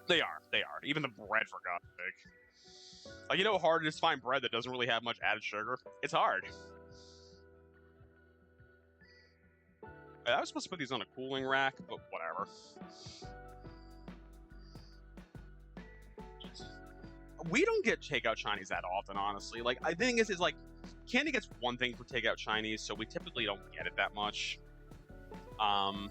They are. Even the bread, for God's sake. Like, you know how hard it is to find bread that doesn't really have much added sugar? It's hard. I was supposed to put these on a cooling rack, but whatever. We don't get takeout Chinese that often, honestly. Like, I think is like, Candy gets one thing for takeout Chinese, so we typically don't get it that much. I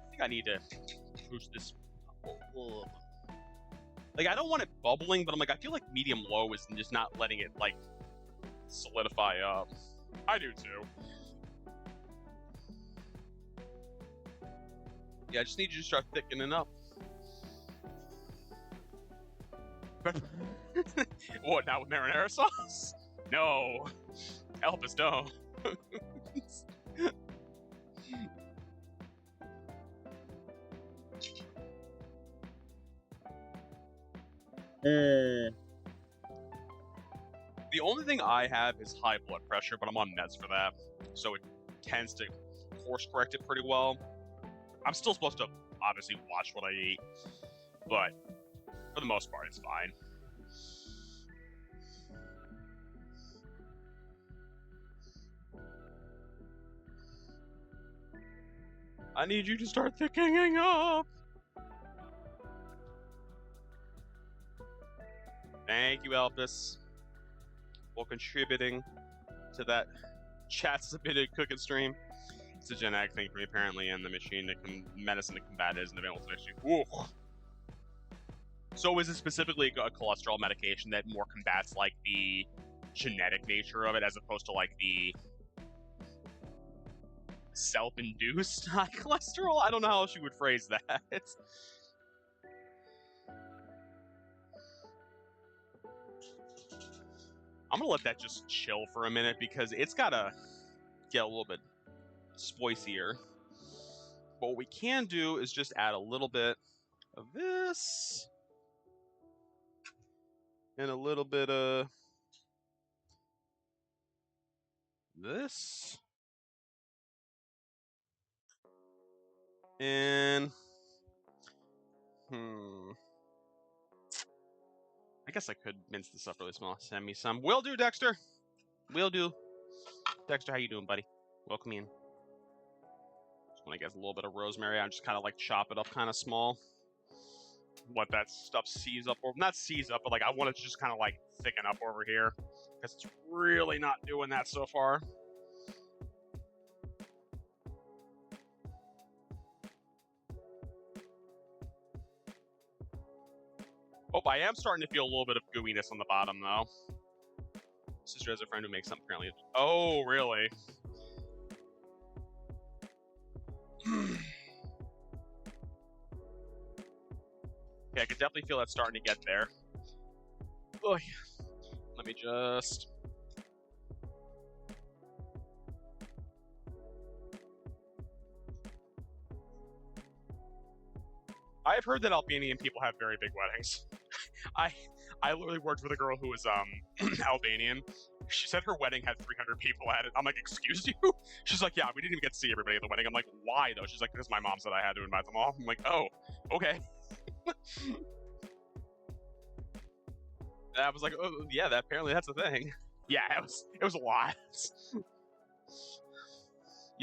think I need to push this. Like, I don't want it bubbling, but I'm like, I feel like medium low is just not letting it like solidify up. I do too. Yeah, I just need you to start thickening up. What, now with marinara sauce? No. Elvis, no. The only thing I have is high blood pressure, but I'm on meds for that, so it tends to course correct it pretty well. I'm still supposed to obviously watch what I eat, but for the most part, it's fine. I need you to start thickening up. Thank you, Elvis, for contributing to that chat-submitted cooking stream. It's a genetic thing for me, apparently, and the medicine to combat it isn't available to you. Ooh. So is it specifically a cholesterol medication that more combats, like, the genetic nature of it, as opposed to, like, the self-induced high cholesterol? I don't know how else you would phrase that. I'm gonna let that just chill for a minute, because it's gotta get a little bit spicier. But what we can do is just add a little bit of this and a little bit of this, and I guess I could mince this up really small. Send me some. Will do, Dexter. Will do. Dexter, how you doing, buddy? Welcome in. Just want to get a little bit of rosemary. I just kind of like chop it up kind of small. Let that stuff seize up, or not seize up, but like I want it to just kind of like thicken up over here, because it's really not doing that so far. Oh, I am starting to feel a little bit of gooiness on the bottom, though. Sister has a friend who makes something apparently. Oh, really? I can definitely feel that starting to get there. Oh, let me just... I've heard that Albanian people have very big weddings. I literally worked with a girl who was Albanian. She said her wedding had 300 people at it. I'm like, excuse you? She's like, yeah, we didn't even get to see everybody at the wedding. I'm like, why though? She's like, because my mom said I had to invite them all. I'm like, oh, okay. I was like, oh yeah, apparently that's a thing. Yeah, it was a lot.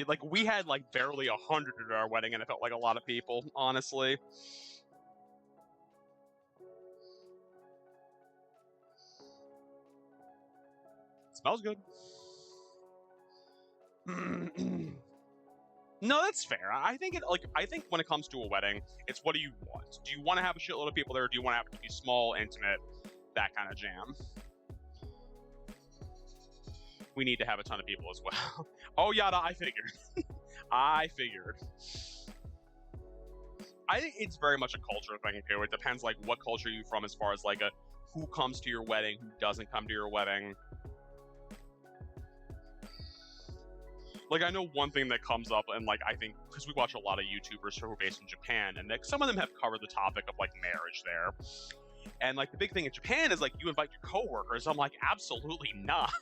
Like we had like barely 100 at our wedding, and it felt like a lot of people, honestly. Smells good. No, that's fair. I think when it comes to a wedding, it's what do you want? Do you want to have a shitload of people there, or do you want to have it to be small, intimate, that kind of jam? We need to have a ton of people as well. Oh, yada, I figured. I think it's very much a culture thing too. It depends like what culture you're from as far as like who comes to your wedding, who doesn't come to your wedding. Like, I know one thing that comes up, and like I think because we watch a lot of YouTubers who are based in Japan, and like some of them have covered the topic of like marriage there. And like the big thing in Japan is like you invite your coworkers. I'm like, absolutely not.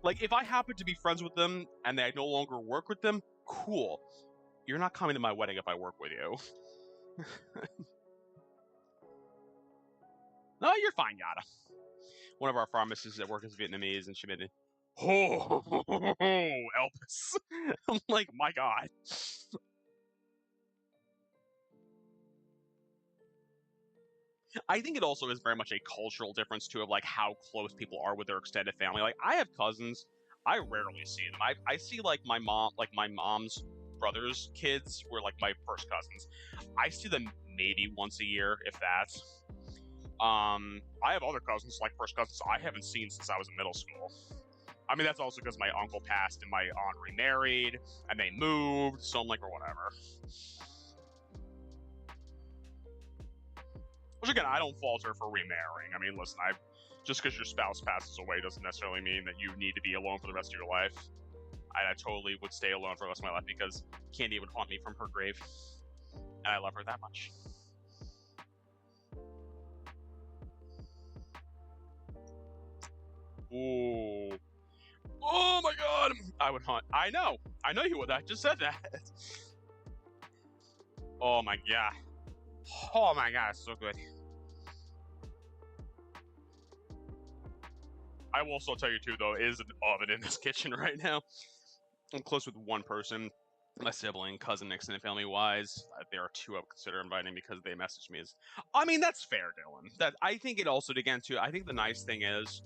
Like if I happen to be friends with them and I no longer work with them, cool. You're not coming to my wedding if I work with you. No, you're fine, Yada. One of our pharmacists at work is Vietnamese, and she made me, oh, Elvis. I'm like, my God. I think it also is very much a cultural difference too of like how close people are with their extended family. Like I have cousins, I rarely see them. I see like my mom's brother's kids were like my first cousins. I see them maybe once a year, if that. I have other cousins, like first cousins I haven't seen since I was in middle school. I mean, that's also because my uncle passed and my aunt remarried and they moved, so I'm like, or whatever. Which again, I don't fault her for remarrying. I mean, listen, just because your spouse passes away doesn't necessarily mean that you need to be alone for the rest of your life. I totally would stay alone for the rest of my life because Candy would haunt me from her grave. And I love her that much. Ooh. Oh my God! I would haunt. I know you would. I just said that. Oh my God. Oh my God, it's so good. I will also tell you too, though, it is an oven in this kitchen right now. I'm close with one person, my sibling, cousin, extended family wise. There are two I would consider inviting because they messaged me. I mean, that's fair, Dylan. That I think it also, again, too. I think the nice thing is,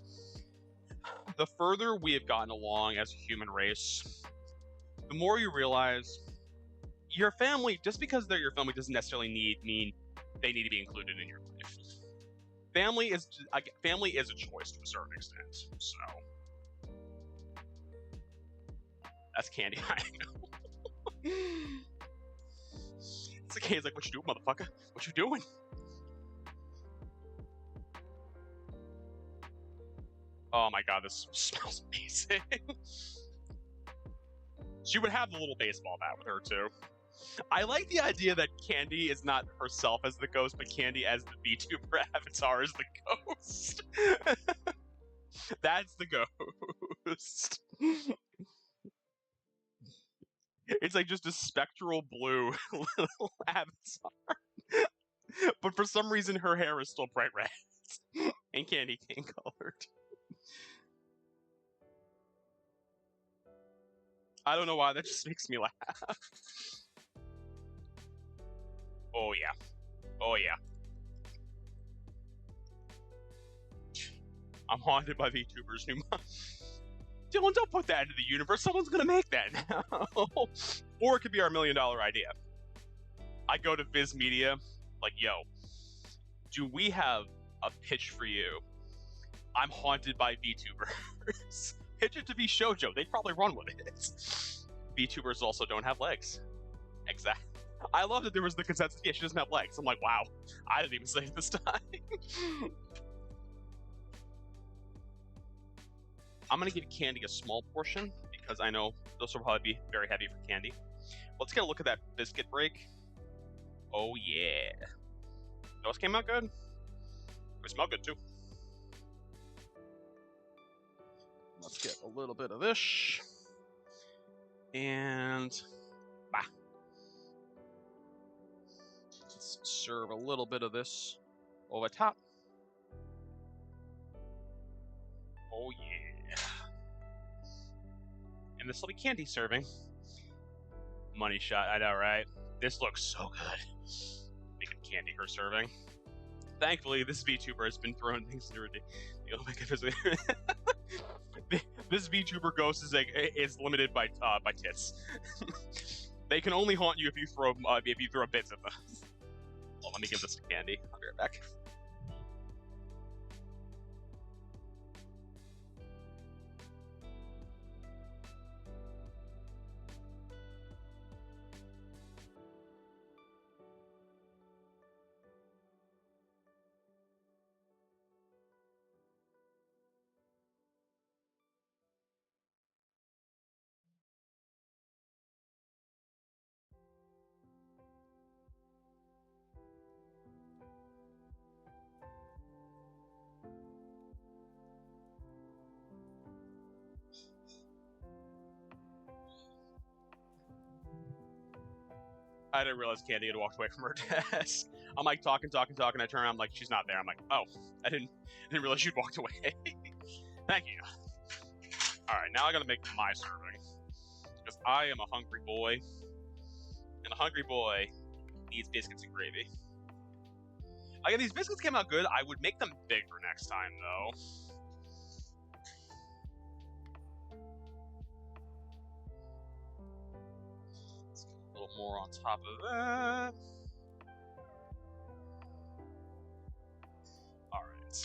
the further we have gotten along as a human race, the more you realize your family, just because they're your family, doesn't necessarily mean they need to be included in your life. Family is a choice to a certain extent. So that's Candy. I know. It's okay. He's like, "What you doing, motherfucker? What you doing?" Oh my God, this smells amazing. She would have the little baseball bat with her too. I like the idea that Candy is not herself as the ghost, but Candy as the VTuber avatar is the ghost. That's the ghost. It's like just a spectral blue little avatar. But for some reason her hair is still bright red and candy cane colored. I don't know why, that just makes me laugh. Oh yeah. Oh yeah. I'm haunted by VTubers new Dylan, don't put that into the universe. Someone's gonna make that now. Or it could be our $1 million idea. I go to Viz Media, like, yo, do we have a pitch for you? I'm haunted by VTubers. Pitch it to be Shoujo. They'd probably run with it. VTubers also don't have legs. Exactly. I love that there was the consensus. Yeah, she doesn't have legs. I'm like, wow, I didn't even say it this time. I'm gonna give Candy a small portion because I know those will probably be very heavy for Candy. Let's get a look at that biscuit break. Oh yeah, those came out good. They smell good too. Let's get a little bit of this, and bah. Let's serve a little bit of this over top. Oh yeah. And this will be Candy serving. Money shot, I know, right? This looks so good. Making Candy her serving. Thankfully, this VTuber has been throwing things through the oh my goodness. This VTuber ghost is limited by tits. They can only haunt you if you throw bits at them. Well, let me give this to Candy. I'll be right back. I didn't realize Candy had walked away from her desk. I'm like talking. I turn around, I'm like, she's not there. I'm like, oh, I didn't realize you'd walked away. Thank you. Alright, now I gotta make my serving. Because I am a hungry boy. And a hungry boy needs biscuits and gravy. Like, if these biscuits came out good, I would make them bigger next time, though. Let's get a little more on top of that. Alright.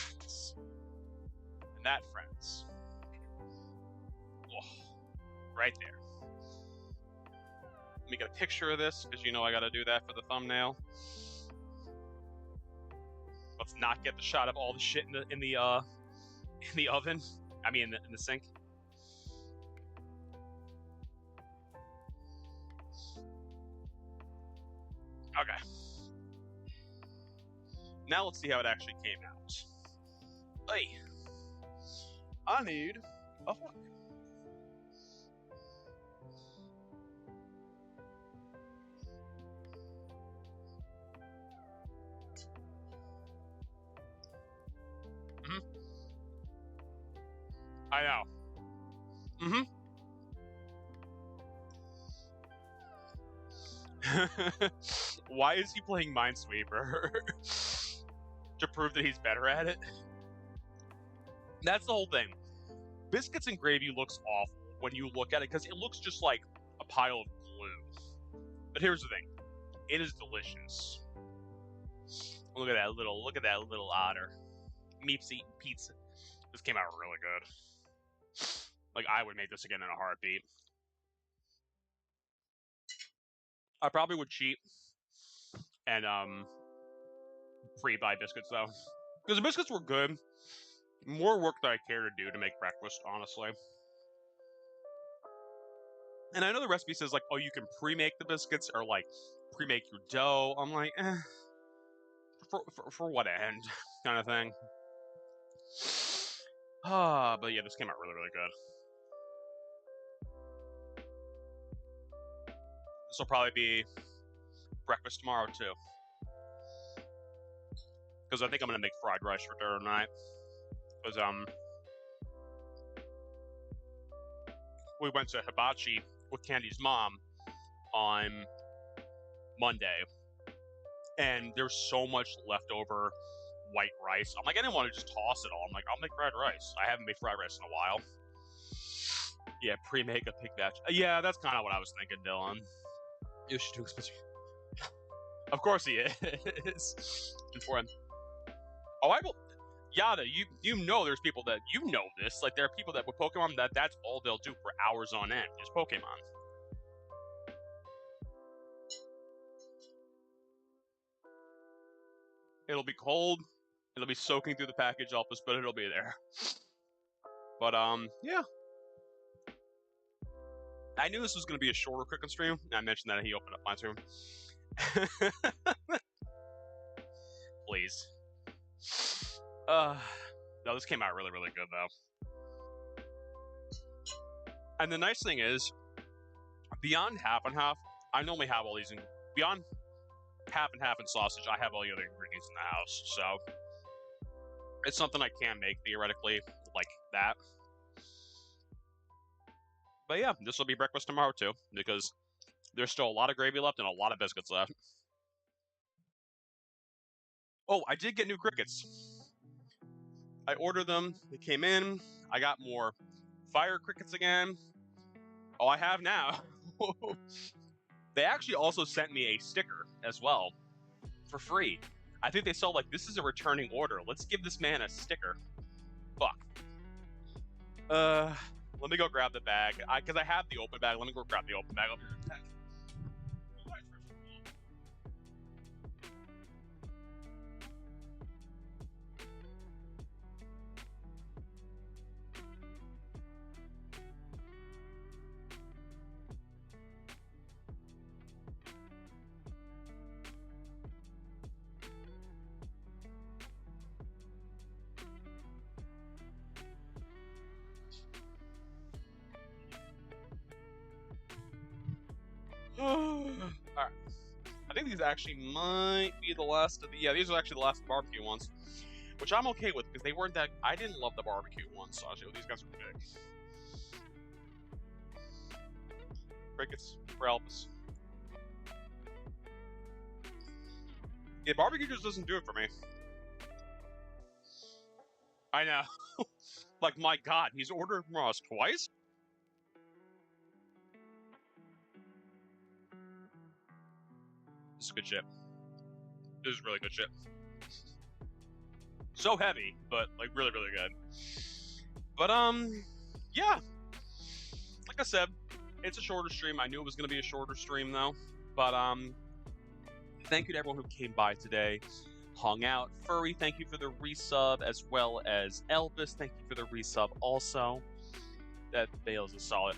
And that, friends. Oh, right there. Let me get a picture of this, because you know I gotta do that for the thumbnail. Let's not get the shot of all the shit in the oven. I mean, in the sink. Okay. Now let's see how it actually came out. Hey, I need a fork. I know. Why is he playing Minesweeper? To prove that he's better at it? That's the whole thing. Biscuits and gravy looks awful when you look at it because it looks just like a pile of glue. But here's the thing. It is delicious. Look at that little otter. Meeps eating pizza. This came out really good. Like, I would make this again in a heartbeat. I probably would cheat and pre-buy biscuits though, because the biscuits were good. More work that I care to do to make breakfast, honestly. And I know the recipe says like, oh, you can pre-make the biscuits or like pre-make your dough. I'm like, for what end, kind of thing. But yeah, this came out really, really good. This will probably be breakfast tomorrow too, because I think I'm gonna make fried rice for dinner tonight. Because we went to hibachi with Candy's mom on Monday, and there's so much leftover white rice. I'm like, I didn't want to just toss it all. I'm like, I'll make fried rice. I haven't made fried rice in a while. Yeah, pre-make a pig batch. Yeah, that's kind of what I was thinking, Dylan. You should do expensive. Of course he is. And for him. Oh, I will. Yada, you know there's people that, you know this, like there are people that with Pokemon that's all they'll do for hours on end is Pokemon. It'll be cold. It'll be soaking through the package office, but it'll be there. But yeah. I knew this was going to be a shorter cooking stream. I mentioned that he opened up mine too. Please. No, this came out really, really good though. And the nice thing is, beyond half and half, I normally have all these. Beyond half and half and sausage, I have all the other ingredients in the house. So it's something I can make theoretically like that. But yeah, this will be breakfast tomorrow too, because there's still a lot of gravy left and a lot of biscuits left. Oh, I did get new crickets. I ordered them. They came in. I got more fire crickets again. Oh, I have now. They actually also sent me a sticker as well for free. I think they saw, like, this is a returning order. Let's give this man a sticker. Fuck. Let me go grab the bag. Because I have the open bag. Let me go grab the open bag. I'll be right back. Alright. I think these actually might be the last of the... Yeah, these are actually the last barbecue ones. Which I'm okay with, because they weren't that... I didn't love the barbecue ones, so these guys are big. Crickets for Elvis. Yeah, barbecue just doesn't do it for me. I know. Like, my god, he's ordered from us twice? This is good shit. This is really good shit. So heavy, but, like, really, really good. But, yeah. Like I said, it's a shorter stream. I knew it was going to be a shorter stream, though. But, thank you to everyone who came by today, hung out. Furry, thank you for the resub, as well as Elvis, thank you for the resub also. That Bale's a solid...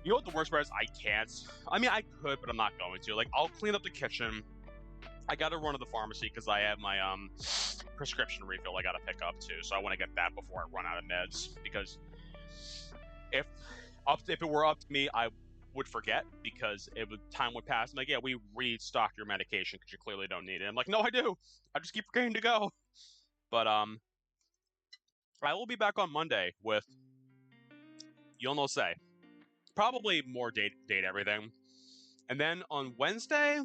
You know what the worst part is? I can't. I mean, I could, but I'm not going to. Like, I'll clean up the kitchen. I gotta run to the pharmacy because I have my prescription refill I gotta pick up too. So I want to get that before I run out of meds. Because if it were up to me, I would forget because time would pass. I'm like, yeah, we restocked your medication because you clearly don't need it. I'm like, no, I do. I just keep forgetting to go. But I will be back on Monday with You'll Know Say. Probably more date everything. And then on Wednesday,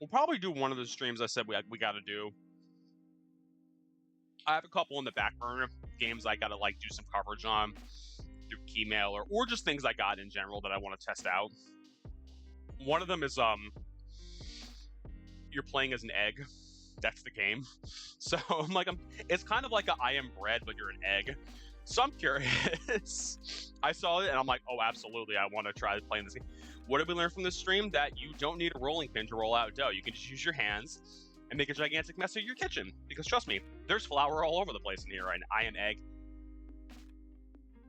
we'll probably do one of the streams I said we got to do. I have a couple in the back burner, games I got to like do some coverage on through Keymail or just things I got in general that I want to test out. One of them is you're playing as an egg. That's the game. So I'm like, it's kind of like I am bread, but you're an egg. So I'm curious. I saw it and I'm like, oh, absolutely, I want to try playing this game. What did we learn from this stream? That you don't need a rolling pin to roll out dough. You can just use your hands and make a gigantic mess of your kitchen. Because trust me, there's flour all over the place in here, and I am egg.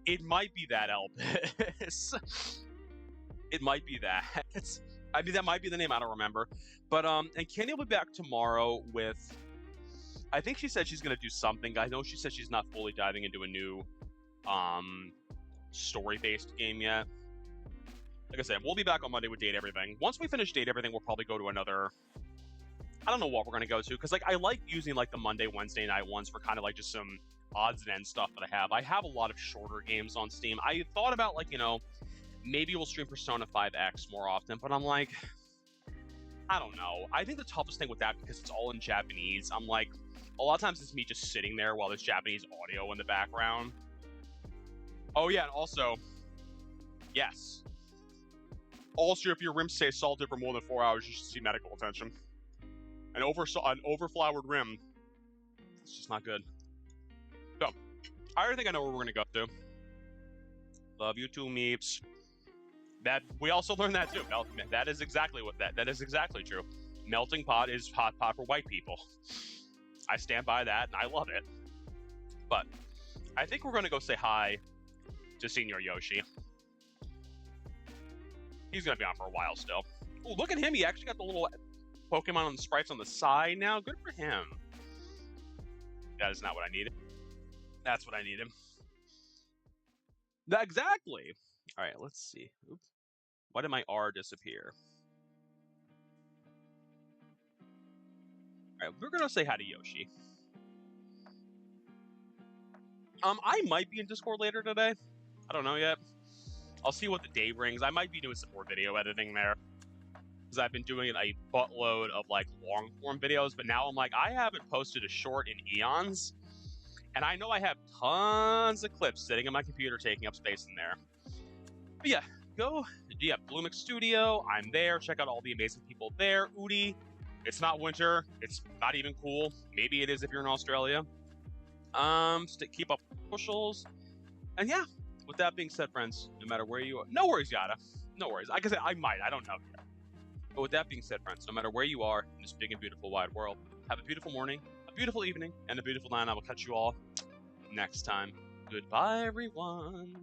It might be that, Elvis. It might be that. I mean, that might be the name. I don't remember. But and Kenny will be back tomorrow with... I think she said she's going to do something. I know she said she's not fully diving into a new story-based game yet. Like I said, we'll be back on Monday with Date Everything. Once we finish Date Everything, we'll probably go to another... I don't know what we're going to go to, because like I like using like the Monday, Wednesday night ones for kind of like just some odds and ends stuff that I have. I have a lot of shorter games on Steam. I thought about like, you know, maybe we'll stream Persona 5X more often, but I'm like... I don't know. I think the toughest thing with that, because it's all in Japanese, I'm like... A lot of times it's me just sitting there while there's Japanese audio in the background. Oh yeah, and also, yes. Also, if your rim stays salted for more than 4 hours, you should see medical attention. An overfloured rim, it's just not good. So, I already think I know where we're gonna go to. Love you too, Meeps. That we also learned that too. That is exactly what that is exactly true. melting pot is hot pot for white people. I stand by that, and I love it. But I think we're going to go say hi to Senior Yoshi. He's going to be on for a while still. Oh, look at him. He actually got the little Pokemon on the sprites on the side now. Good for him. That is not what I needed. That's what I needed. Exactly. All right, let's see. Oops. Why did my R disappear? All right, we're going to say hi to Yoshi. I might be in Discord later today. I don't know yet. I'll see what the day brings. I might be doing some more video editing there, because I've been doing a buttload of like long form videos, but now I'm like, I haven't posted a short in eons, and I know I have tons of clips sitting in my computer taking up space in there. But yeah, go. Yeah, Bluemix Studio. I'm there. Check out all the amazing people there. Udi. It's not winter. It's not even cool. Maybe it is if you're in Australia. Keep up with bushels. And yeah, with that being said, friends, no matter where you are, no worries, Yada. No worries. Like I said, I might. I don't know yet. But with that being said, friends, no matter where you are in this big and beautiful wide world, have a beautiful morning, a beautiful evening, and a beautiful night. I will catch you all next time. Goodbye, everyone.